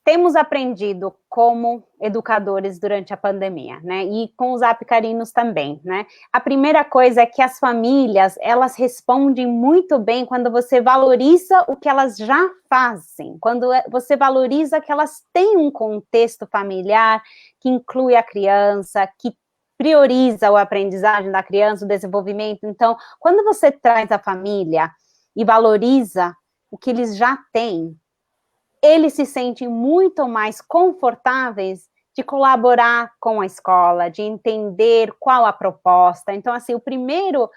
temos aprendido como educadores durante a pandemia, né? E com os Zap Carinos também, né? A primeira coisa é que as famílias, elas respondem muito bem quando você valoriza o que elas já fazem, quando você valoriza que elas têm um contexto familiar que inclui a criança, que prioriza a aprendizagem da criança, o desenvolvimento. Então, quando você traz a família e valoriza o que eles já têm, eles se sentem muito mais confortáveis de colaborar com a escola, de entender qual a proposta. Então, assim, o primeiro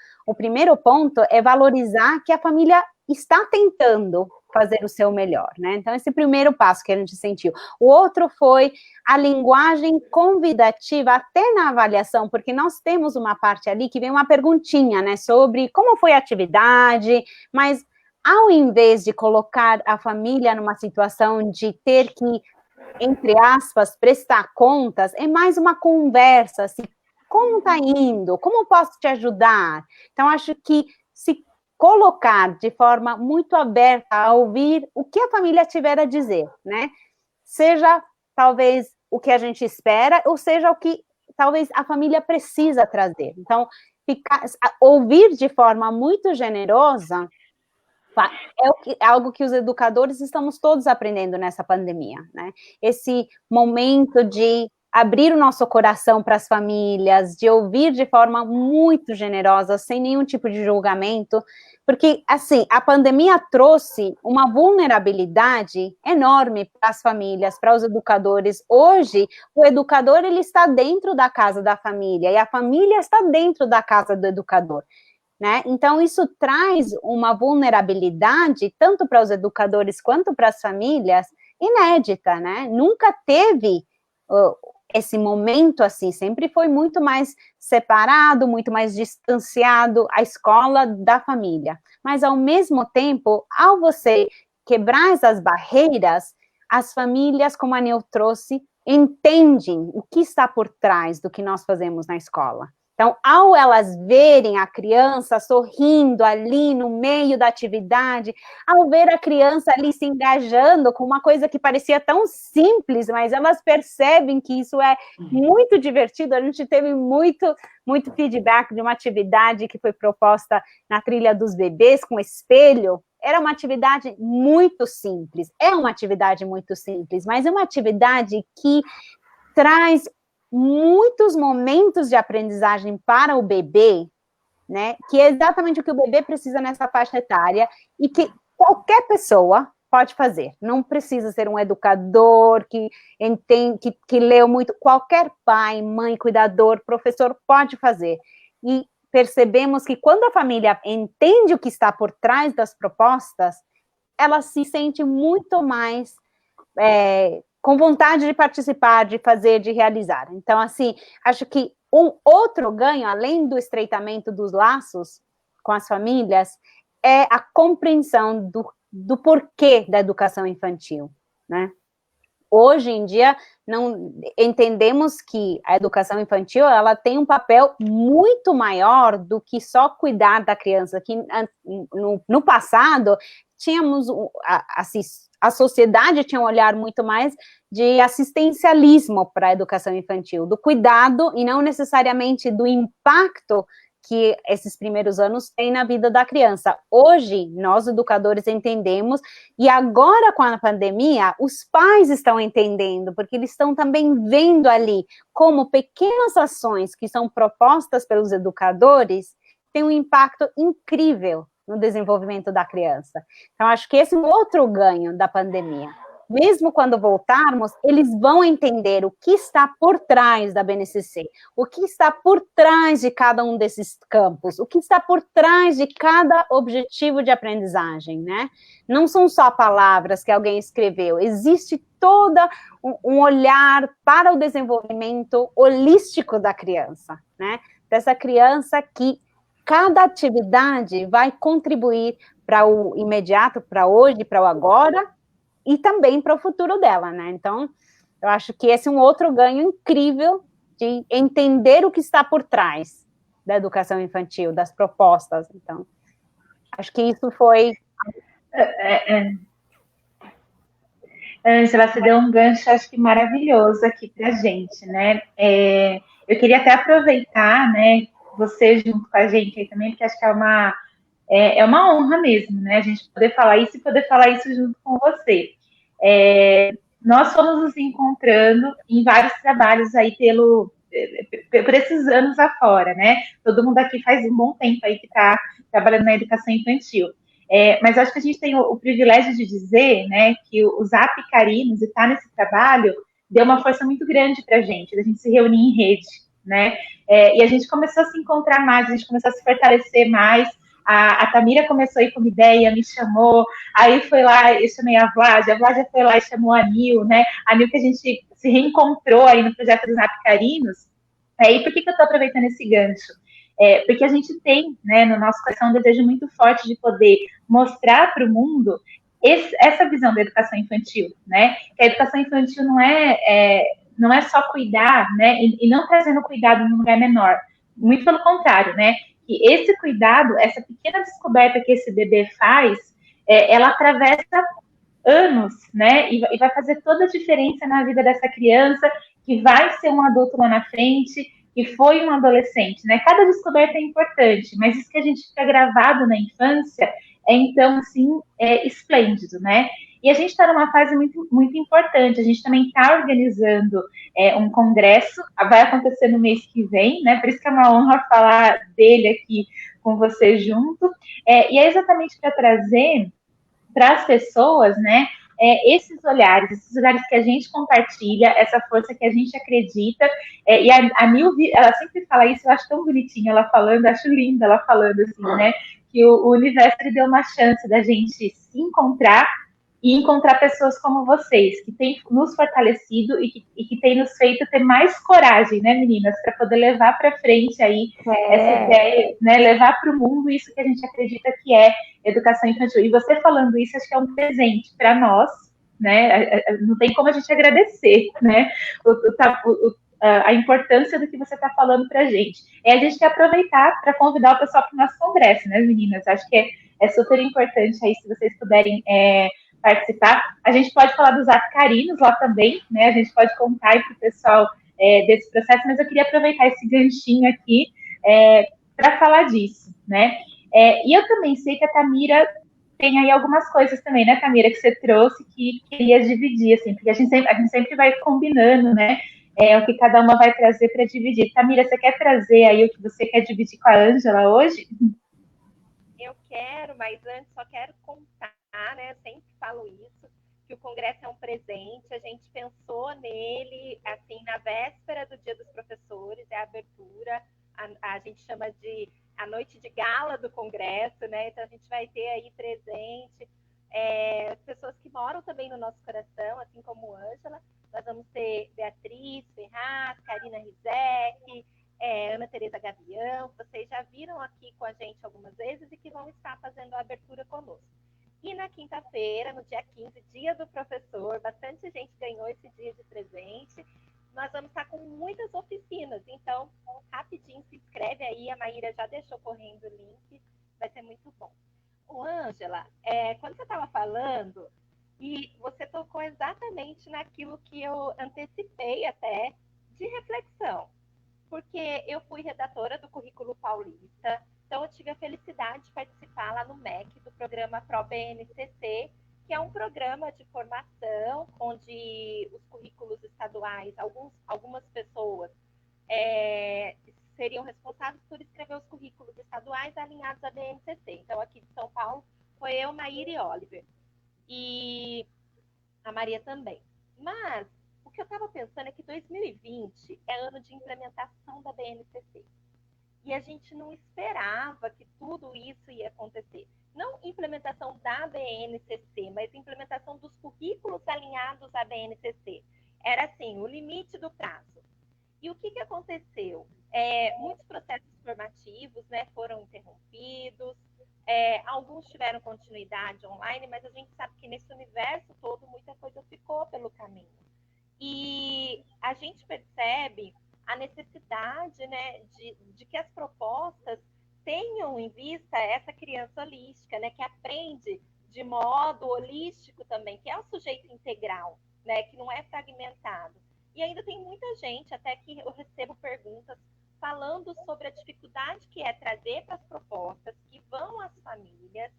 ponto é valorizar que a família está tentando fazer o seu melhor, né? Então, esse primeiro passo que a gente sentiu. O outro foi a linguagem convidativa, até na avaliação, porque nós temos uma parte ali que vem uma perguntinha, né, sobre como foi a atividade, mas ao invés de colocar a família numa situação de ter que, entre aspas, prestar contas, é mais uma conversa, assim, como está indo? Como posso te ajudar? Então, acho que se colocar de forma muito aberta a ouvir o que a família tiver a dizer, né? Seja, talvez, o que a gente espera, ou seja, o que, talvez, a família precisa trazer. Então, ouvir de forma muito generosa é algo que os educadores estamos todos aprendendo nessa pandemia, né? Esse momento de abrir o nosso coração para as famílias, de ouvir de forma muito generosa, sem nenhum tipo de julgamento, porque, assim, a pandemia trouxe uma vulnerabilidade enorme para as famílias, para os educadores. Hoje, o educador, ele está dentro da casa da família, e a família está dentro da casa do educador. Né? Então, isso traz uma vulnerabilidade, tanto para os educadores quanto para as famílias, inédita, né? Nunca teve esse momento assim, sempre foi muito mais separado, muito mais distanciado a escola da família. Mas, ao mesmo tempo, ao você quebrar essas barreiras, as famílias, como a Nil trouxe, entendem o que está por trás do que nós fazemos na escola. Então, ao elas verem a criança sorrindo ali no meio da atividade, ao ver a criança ali se engajando com uma coisa que parecia tão simples, mas elas percebem que isso é muito divertido. A gente teve muito feedback de uma atividade que foi proposta na trilha dos bebês com espelho. Era uma atividade muito simples, é uma atividade muito simples, mas é uma atividade que traz muitos momentos de aprendizagem para o bebê, né, que é exatamente o que o bebê precisa nessa faixa etária, e que qualquer pessoa pode fazer, não precisa ser um educador que entende, que leu muito, qualquer pai, mãe, cuidador, professor pode fazer, e percebemos que quando a família entende o que está por trás das propostas, ela se sente muito mais com vontade de participar, de fazer, de realizar. Então, assim, acho que um outro ganho, além do estreitamento dos laços com as famílias, é a compreensão do porquê da educação infantil, né? Hoje em dia, entendemos que a educação infantil, ela tem um papel muito maior do que só cuidar da criança, que no passado tínhamos a sociedade tinha um olhar muito mais de assistencialismo para a educação infantil, do cuidado e não necessariamente do impacto que esses primeiros anos têm na vida da criança. Hoje, nós educadores entendemos, e agora com a pandemia, os pais estão entendendo, porque eles estão também vendo ali como pequenas ações que são propostas pelos educadores têm um impacto incrível no desenvolvimento da criança. Então, acho que esse é um outro ganho da pandemia. Mesmo quando voltarmos, eles vão entender o que está por trás da BNCC, o que está por trás de cada um desses campos, o que está por trás de cada objetivo de aprendizagem, né? Não são só palavras que alguém escreveu, existe todo um olhar para o desenvolvimento holístico da criança, né? Dessa criança que cada atividade vai contribuir para o imediato, para hoje, para o agora, e também para o futuro dela, né? Então, eu acho que esse é um outro ganho incrível de entender o que está por trás da educação infantil, das propostas. Então, acho que isso foi... Ângela, você deu um gancho, acho que maravilhoso aqui para a gente, né? Eu queria até aproveitar, né, você junto com a gente aí também, porque acho que é uma honra mesmo, né? A gente poder falar isso e poder falar isso junto com você. Nós fomos nos encontrando em vários trabalhos aí por esses anos afora, né? Todo mundo aqui faz um bom tempo aí que está trabalhando na educação infantil. Mas acho que a gente tem o privilégio de dizer, né, que o Zap Carinos e estar nesse trabalho deu uma força muito grande para a gente se reunir em rede, né? E a gente começou a se encontrar mais, a gente começou a se fortalecer mais. A Tamira começou a ir com uma ideia, me chamou, aí foi lá, eu chamei a Vládia foi lá e chamou a Nil, né? A Nil que a gente se reencontrou aí no projeto dos Zap Carinos. E por que eu estou aproveitando esse gancho? Porque a gente tem, né, no nosso coração um desejo muito forte de poder mostrar para o mundo essa visão da educação infantil, né? Que a educação infantil não é só cuidar, né? E não trazendo cuidado num lugar menor. Muito pelo contrário, né? Que esse cuidado, essa pequena descoberta que esse bebê faz, ela atravessa anos, né? E vai fazer toda a diferença na vida dessa criança, que vai ser um adulto lá na frente, que foi um adolescente, né? Cada descoberta é importante, mas isso que a gente fica gravado na infância então, assim, esplêndido, né? E a gente está numa fase muito, muito importante. A gente também está organizando um congresso, vai acontecer no mês que vem, né? Por isso que é uma honra falar dele aqui com você junto. E é exatamente para trazer para as pessoas, né? Esses olhares que a gente compartilha, essa força que a gente acredita. E a Nil, ela sempre fala isso, eu acho tão bonitinho ela falando, acho linda ela falando assim, né? Que o universo deu uma chance da gente se encontrar e encontrar pessoas como vocês, que têm nos fortalecido e que têm nos feito ter mais coragem, né, meninas, para poder levar para frente aí essa ideia, né, levar para o mundo isso que a gente acredita que é educação infantil. E você falando isso, acho que é um presente para nós, né? Não tem como a gente agradecer, né? A importância do que você está falando para a gente. A gente quer aproveitar para convidar o pessoal para o nosso congresso, né, meninas? Acho que é super importante aí, se vocês puderem participar. A gente pode falar dos Apcarinos lá também, né? A gente pode contar aí para o pessoal desse processo, mas eu queria aproveitar esse ganchinho aqui para falar disso, né? E eu também sei que a Tamira tem aí algumas coisas também, né, Tamira, que você trouxe que queria dividir, assim, porque a gente sempre vai combinando, né? O que cada uma vai trazer para dividir. Tamira, você quer trazer aí o que você quer dividir com a Ângela hoje? Eu quero, mas antes só quero contar, né? Eu sempre falo isso, que o Congresso é um presente, a gente pensou nele, assim, na véspera do Dia dos Professores, é a abertura, a gente chama de a noite de gala do Congresso, né? Então a gente vai ter aí presente pessoas que moram também no nosso coração, assim como Ângela. Nós vamos ter Beatriz Ferraz, Karina Rizek, Ana Tereza Gavião, que vocês já viram aqui com a gente algumas vezes e que vão estar fazendo a abertura conosco. E na quinta-feira, no dia 15, dia do professor, bastante gente ganhou esse dia de presente. Nós vamos estar com muitas oficinas, então, rapidinho se inscreve aí, a Maíra já deixou correndo o link, vai ser muito bom. Ângela, quando você estava falando, e você tocou exatamente naquilo que eu antecipei até de reflexão, porque eu fui redatora do Currículo Paulista, então eu tive a felicidade de participar lá no MEC do programa ProBNCC, que é um programa de formação onde os currículos estaduais, algumas pessoas seriam responsáveis por escrever os currículos estaduais alinhados à BNCC. Então, aqui de São Paulo, foi eu, Maíra e Oliver. E a Maria também. Mas, o que eu estava pensando é que 2020 é ano de implementação da BNCC. E a gente não esperava que tudo isso ia acontecer. Não implementação da BNCC, mas implementação dos currículos alinhados à BNCC. Era assim, o limite do prazo. E o que aconteceu? Muitos processos formativos, né, foram interrompidos, alguns tiveram continuidade online, mas a gente sabe que nesse universo todo muita coisa ficou pelo caminho. E a gente percebe a necessidade, né, de que as propostas tenham em vista essa criança holística, né, que aprende de modo holístico também, que é o sujeito integral, né, que não é fragmentado. E ainda tem muita gente, até que eu recebo perguntas falando sobre a dificuldade que é trazer para as propostas que vão às famílias,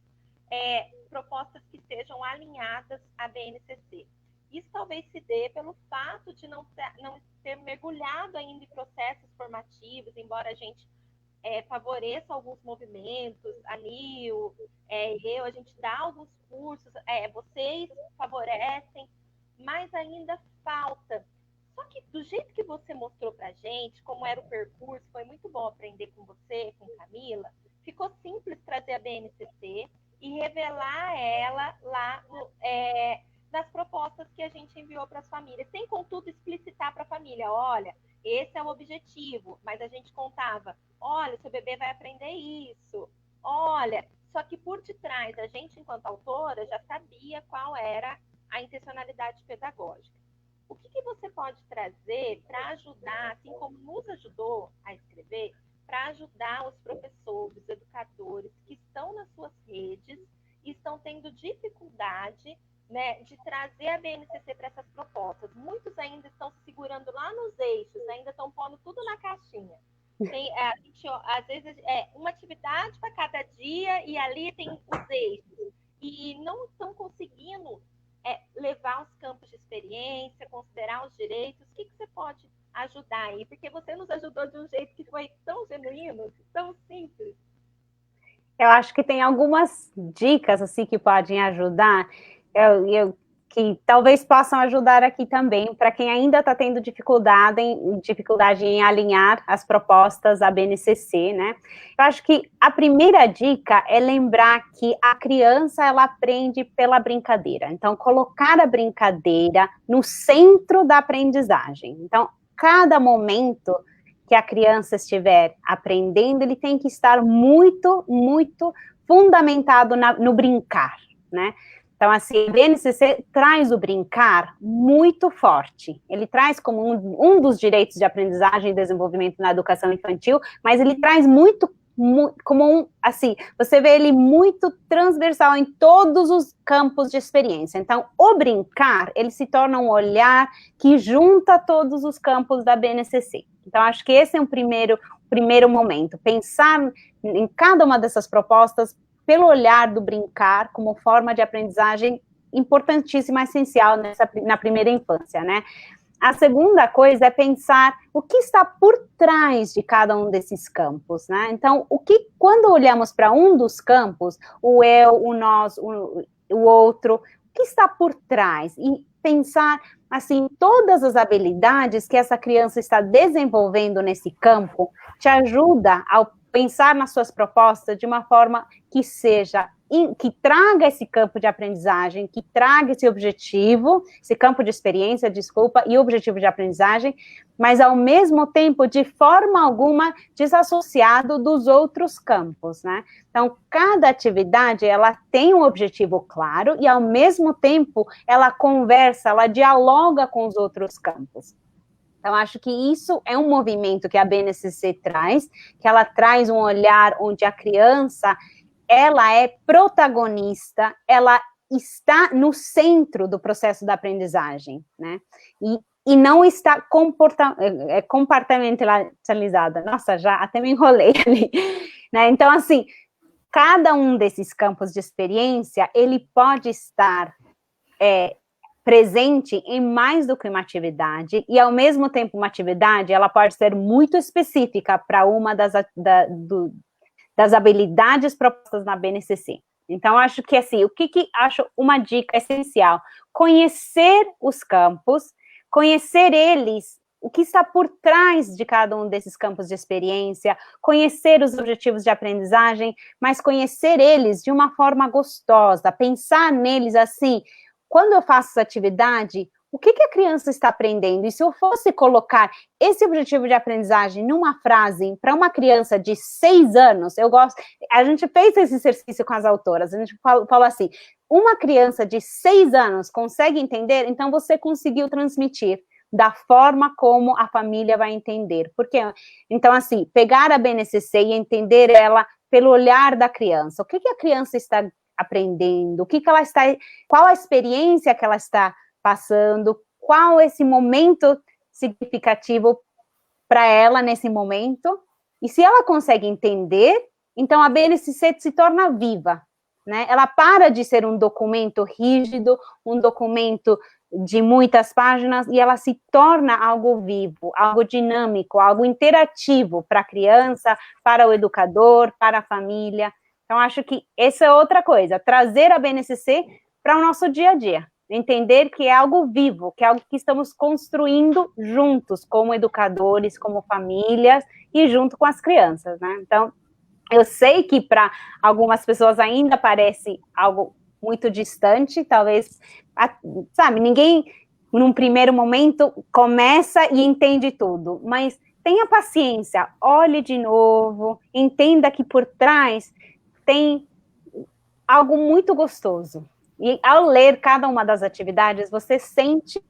propostas que sejam alinhadas à BNCC. Isso talvez se dê pelo fato de não ter mergulhado ainda em processos formativos, embora a gente favoreça alguns movimentos, a NIL, a gente dá alguns cursos, vocês favorecem, mas ainda falta. Só que do jeito que você mostrou pra gente, como era o percurso, foi muito bom aprender com você, com Camila, ficou simples trazer a BNCC e revelar ela lá nas propostas que a gente enviou para as famílias, sem, contudo, explicitar para a família, olha, esse é o objetivo, mas a gente contava, olha, seu bebê vai aprender isso, olha, só que por detrás, a gente, enquanto autora, já sabia qual era a intencionalidade pedagógica. O que você pode trazer para ajudar, assim como nos ajudou a escrever, para ajudar os professores, os educadores que estão nas suas redes e estão tendo dificuldade, né, de trazer a BNCC para essas propostas? Muitos ainda estão se segurando lá nos eixos, ainda estão pondo tudo na caixinha. A gente, às vezes, uma atividade para cada dia e ali tem os eixos. E não estão conseguindo levar os campos de experiência, considerar os direitos. O que você pode ajudar aí? Porque você nos ajudou de um jeito que foi tão genuíno, tão simples. Eu acho que tem algumas dicas assim que podem ajudar, que talvez possam ajudar aqui também, para quem ainda está tendo dificuldade em alinhar as propostas da BNCC, né? Eu acho que a primeira dica é lembrar que a criança, ela aprende pela brincadeira. Então, colocar a brincadeira no centro da aprendizagem. Então, cada momento que a criança estiver aprendendo, ele tem que estar muito, muito fundamentado no brincar, né? Então, assim, a BNCC traz o brincar muito forte. Ele traz como um dos direitos de aprendizagem e desenvolvimento na educação infantil, mas ele traz muito como assim, você vê ele muito transversal em todos os campos de experiência. Então, o brincar, ele se torna um olhar que junta todos os campos da BNCC. Então, acho que esse é um primeiro momento, pensar em cada uma dessas propostas pelo olhar do brincar como forma de aprendizagem importantíssima, essencial na primeira infância, né? A segunda coisa é pensar o que está por trás de cada um desses campos, né? Então, quando olhamos para um dos campos, o eu, o nós, o outro, o que está por trás? E pensar, assim, todas as habilidades que essa criança está desenvolvendo nesse campo te ajuda a pensar nas suas propostas de uma forma que traga esse campo de aprendizagem, que traga esse objetivo, esse campo de experiência, e objetivo de aprendizagem, mas ao mesmo tempo, de forma alguma, desassociado dos outros campos, né? Então, cada atividade, ela tem um objetivo claro e, ao mesmo tempo, ela conversa, ela dialoga com os outros campos. Então, acho que isso é um movimento que a BNCC traz, que ela traz um olhar onde a criança ela é protagonista, ela está no centro do processo da aprendizagem, né? E não está compartimentalizada. Nossa, já até me enrolei ali, né? Então, assim, cada um desses campos de experiência, ele pode estar presente em mais do que uma atividade, e ao mesmo tempo uma atividade, ela pode ser muito específica para uma das habilidades propostas na BNCC. Então, acho que, assim, o que acho uma dica essencial? Conhecer os campos, conhecer eles, o que está por trás de cada um desses campos de experiência, conhecer os objetivos de aprendizagem, mas conhecer eles de uma forma gostosa, pensar neles assim, quando eu faço essa atividade, o que a criança está aprendendo? E se eu fosse colocar esse objetivo de aprendizagem numa frase para uma criança de 6 anos, a gente fez esse exercício com as autoras, a gente falou assim, uma criança de 6 anos consegue entender, então você conseguiu transmitir da forma como a família vai entender. Porque, então, assim, pegar a BNCC e entender ela pelo olhar da criança. O que a criança está aprendendo? Qual a experiência que ela está passando? Qual esse momento significativo para ela nesse momento? E se ela consegue entender, então a BNCC se torna viva, né? Ela para de ser um documento rígido, um documento de muitas páginas, e ela se torna algo vivo, algo dinâmico, algo interativo para a criança, para o educador, para a família. Então, acho que essa é outra coisa, trazer a BNCC para o nosso dia a dia, entender que é algo vivo, que é algo que estamos construindo juntos, como educadores, como famílias, e junto com as crianças, né? Então, eu sei que para algumas pessoas ainda parece algo muito distante, talvez, sabe, ninguém, num primeiro momento, começa e entende tudo, mas tenha paciência, olhe de novo, entenda que por trás tem algo muito gostoso, e ao ler cada uma das atividades, você sente,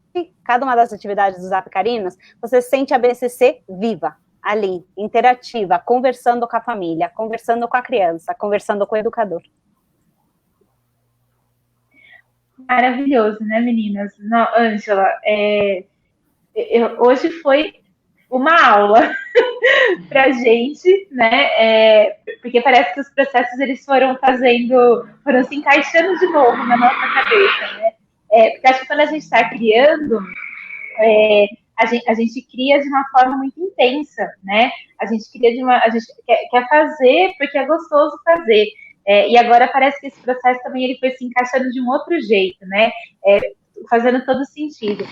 cada uma das atividades dos Apicarinos, você sente a BNCC viva, ali, interativa, conversando com a família, conversando com a criança, conversando com o educador. Maravilhoso, né, meninas? Ângela, hoje foi uma aula para gente, né? Porque parece que os processos eles foram se encaixando de novo na nossa cabeça, né? Porque acho que quando a gente está criando, a gente cria de uma forma muito intensa, né? A gente quer fazer porque é gostoso fazer. E agora parece que esse processo também ele foi se encaixando de um outro jeito, né? Fazendo todo sentido.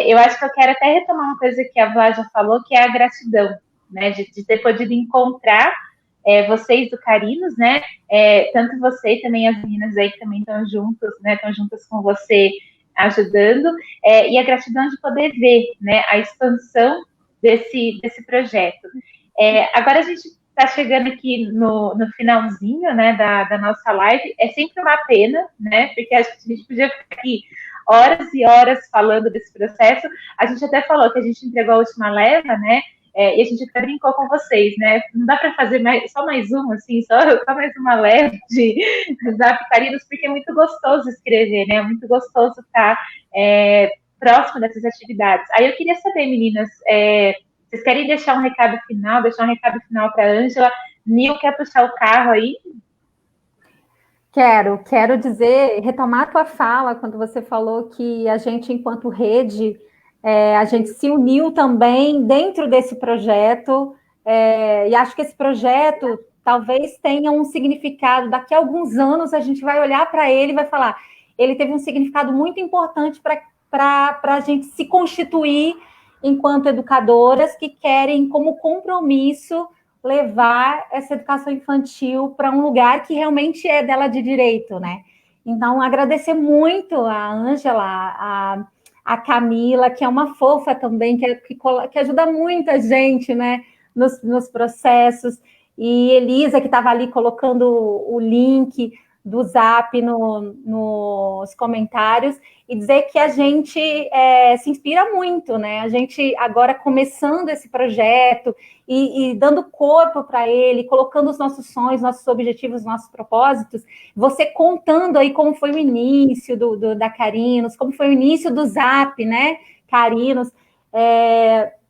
Eu acho que eu quero até retomar uma coisa que a Vlá já falou, que é a gratidão, né? De ter podido encontrar vocês do Carinos, né? Tanto você e também as meninas aí que também estão juntas, né? Estão juntas com você ajudando, e a gratidão de poder ver, né? A expansão desse projeto. Agora a gente está chegando aqui no finalzinho, né, da nossa live. É sempre uma pena, né, porque acho que a gente podia ficar aqui horas e horas falando desse processo. A gente até falou que a gente entregou a última leva, né, e a gente até brincou com vocês, né, não dá para fazer só mais uma, assim, só mais uma leva de Apicarinos, porque é muito gostoso escrever, né, é muito gostoso estar próximo dessas atividades. Aí eu queria saber, meninas, vocês querem deixar um recado final para a Ângela? Nil, quer puxar o carro aí? Quero dizer, retomar a tua fala, quando você falou que a gente, enquanto rede, a gente se uniu também dentro desse projeto, e acho que esse projeto talvez tenha um significado, daqui a alguns anos a gente vai olhar para ele e vai falar, ele teve um significado muito importante para a gente se constituir enquanto educadoras que querem, como compromisso, levar essa educação infantil para um lugar que realmente é dela de direito, né? Então, agradecer muito a Ângela, a Camila, que é uma fofa também, que ajuda muita gente, né, nos processos, e Elisa, que estava ali colocando o link do Zap nos comentários e dizer que a gente se inspira muito, né? A gente agora começando esse projeto e dando corpo para ele, colocando os nossos sonhos, nossos objetivos, nossos propósitos, você contando aí como foi o início da Carinos, como foi o início do Zap, né, Carinos,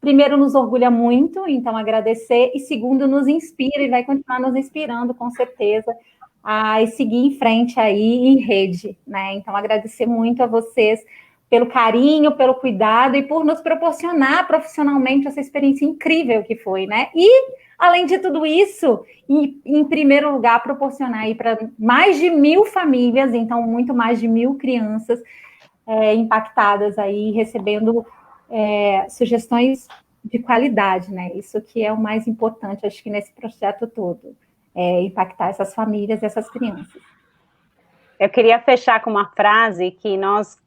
primeiro nos orgulha muito, então agradecer, e segundo nos inspira e vai continuar nos inspirando, com certeza, a seguir em frente aí em rede, né? Então agradecer muito a vocês pelo carinho, pelo cuidado e por nos proporcionar profissionalmente essa experiência incrível que foi, né? E, além de tudo isso, em primeiro lugar, proporcionar aí para mais de 1.000 famílias, então muito mais de 1.000 crianças impactadas aí, recebendo sugestões de qualidade, né? Isso que é o mais importante, acho que nesse projeto todo, impactar essas famílias e essas crianças. Eu queria fechar com uma frase que nós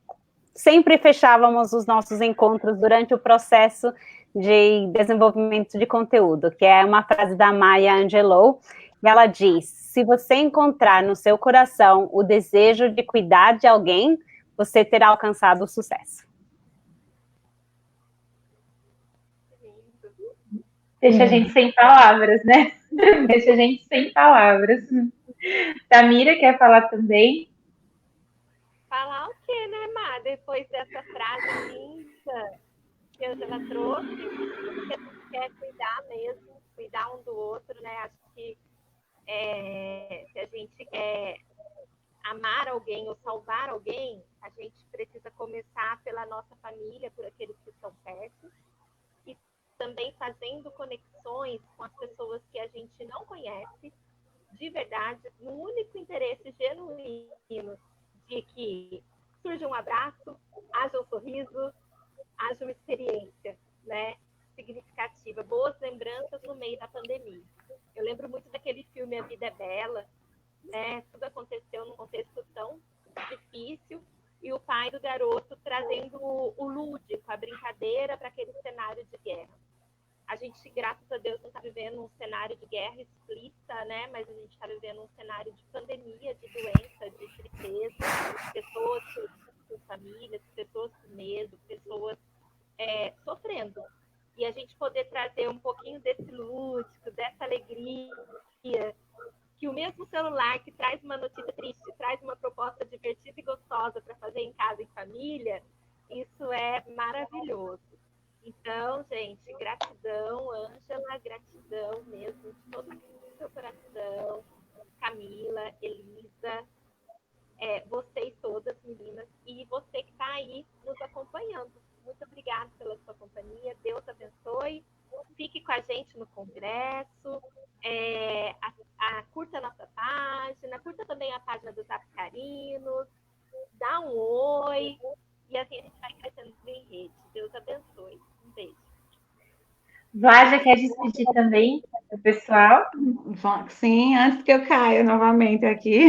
sempre fechávamos os nossos encontros durante o processo de desenvolvimento de conteúdo, que é uma frase da Maya Angelou, e ela diz: se você encontrar no seu coração o desejo de cuidar de alguém, você terá alcançado o sucesso. Deixa a gente sem palavras, né? Deixa a gente sem palavras. Tamira, quer falar também? Falar o quê, né, Má? Depois dessa frase linda que a Angela trouxe, que a gente quer cuidar mesmo, cuidar um do outro, né? Acho que se a gente quer amar alguém ou salvar alguém, a gente precisa começar pela nossa família, por aqueles que estão perto, e também fazendo conexões com as pessoas que a gente não conhece, de verdade, no único interesse genuíno de que surja um abraço, haja um sorriso, haja uma experiência, né, significativa, boas lembranças no meio da pandemia. Eu lembro muito daquele filme A Vida é Bela, né, tudo aconteceu num contexto tão difícil, e o pai do garoto trazendo o lúdico, a brincadeira para aquele cenário de guerra. A gente, graças a Deus, não está vivendo um cenário de guerra explícita, né? Mas a gente está vivendo um cenário de pandemia, de doença, de tristeza, pessoas com famílias, pessoas com medo, pessoas sofrendo. E a gente poder trazer um pouquinho desse lúdico, dessa alegria, que o mesmo celular que traz uma notícia triste, traz uma proposta divertida e gostosa para fazer em casa, em família, isso é maravilhoso. Então, gente, gratidão, Ângela, gratidão mesmo, de todo o seu coração, Camila, Elisa, vocês todas, meninas, e você que está aí nos acompanhando. Muito obrigada pela sua companhia, Deus abençoe, fique com a gente no congresso, curta a nossa página, curta também a página do Zap Carinos, dá um oi, e assim a gente vai crescendo em rede. Deus abençoe. Um beijo. Vládia, quer despedir também do pessoal? Sim, antes que eu caia novamente aqui,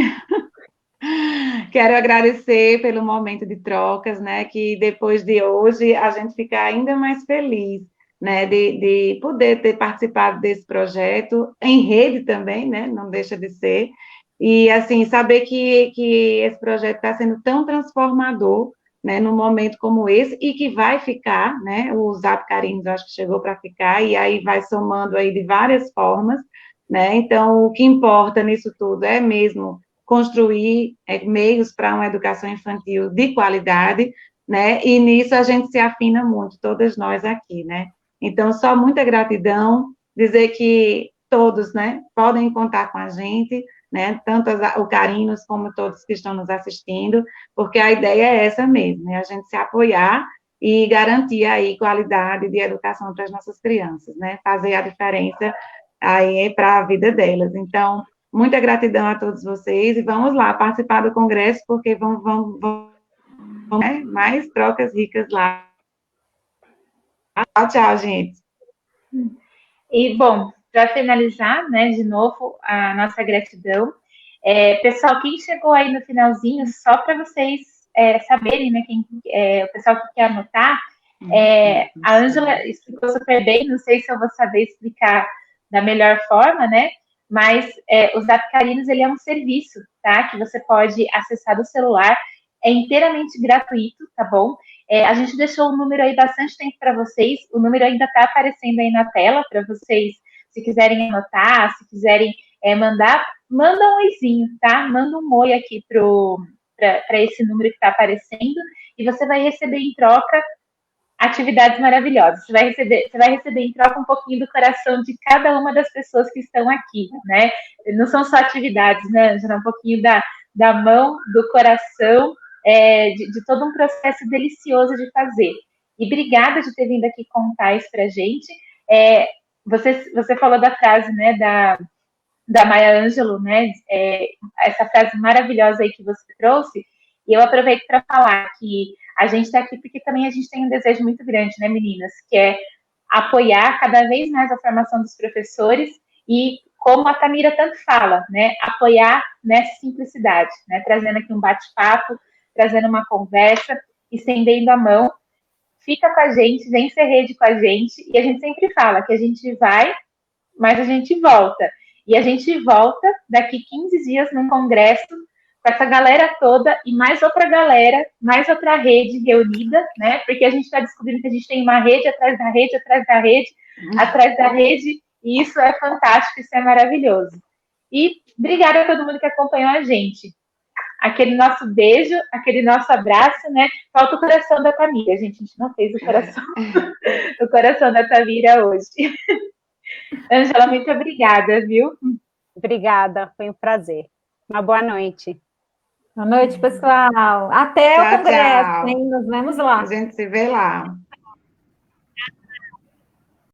quero agradecer pelo momento de trocas, né? Que depois de hoje a gente fica ainda mais feliz, né? De poder ter participado desse projeto em rede também, né? Não deixa de ser. E, assim, saber que esse projeto está sendo tão transformador, né, num momento como esse, e que vai ficar, né, o Zap Carinos, eu acho que chegou para ficar, e aí vai somando aí de várias formas, né, então o que importa nisso tudo é mesmo construir meios para uma educação infantil de qualidade, né, e nisso a gente se afina muito, todas nós aqui, né, então só muita gratidão, dizer que todos, né, podem contar com a gente, né, tanto o Carinos como todos que estão nos assistindo, porque a ideia é essa mesmo, é a gente se apoiar e garantir aí qualidade de educação para as nossas crianças, né, fazer a diferença aí para a vida delas. Então, muita gratidão a todos vocês e vamos lá participar do congresso, porque vamos né, mais trocas ricas lá. Tchau, tchau, gente. E, bom, para finalizar, né, de novo, a nossa gratidão. Pessoal, quem chegou aí no finalzinho, só para vocês saberem, né, o pessoal que quer anotar, a Ângela explicou super bem, não sei se eu vou saber explicar da melhor forma, né, mas o Zap Carinos, ele é um serviço, tá? Que você pode acessar do celular, é inteiramente gratuito, tá bom? A gente deixou o número aí bastante tempo para vocês, o número ainda está aparecendo aí na tela para vocês, se quiserem anotar, se quiserem manda um oizinho, tá? Manda um oi aqui para esse número que está aparecendo e você vai receber em troca atividades maravilhosas. Você vai receber em troca um pouquinho do coração de cada uma das pessoas que estão aqui, né? Não são só atividades, né, Angela? Um pouquinho da mão, do coração, de todo um processo delicioso de fazer. E obrigada de ter vindo aqui contar isso pra gente. Você falou da frase, né, da Maya Angelou, né? Essa frase maravilhosa aí que você trouxe, e eu aproveito para falar que a gente está aqui porque também a gente tem um desejo muito grande, né, meninas, que é apoiar cada vez mais a formação dos professores e, como a Tamira tanto fala, né, apoiar nessa simplicidade, né, trazendo aqui um bate-papo, trazendo uma conversa, estendendo a mão, fica com a gente, vem ser rede com a gente, e a gente sempre fala que a gente vai, mas a gente volta. E a gente volta daqui 15 dias num congresso com essa galera toda e mais outra galera, mais outra rede reunida, né? Porque a gente está descobrindo que a gente tem uma rede atrás da rede, atrás da rede, atrás da rede, e isso é fantástico, isso é maravilhoso. E obrigada a todo mundo que acompanhou a gente. Aquele nosso beijo, aquele nosso abraço, né? Falta o coração da Tamira, gente. A gente não fez o coração da Tamira hoje. Angela, muito obrigada, viu? Obrigada, foi um prazer. Uma boa noite. Boa noite, pessoal. Até o congresso, hein? Nos vemos lá. A gente se vê lá.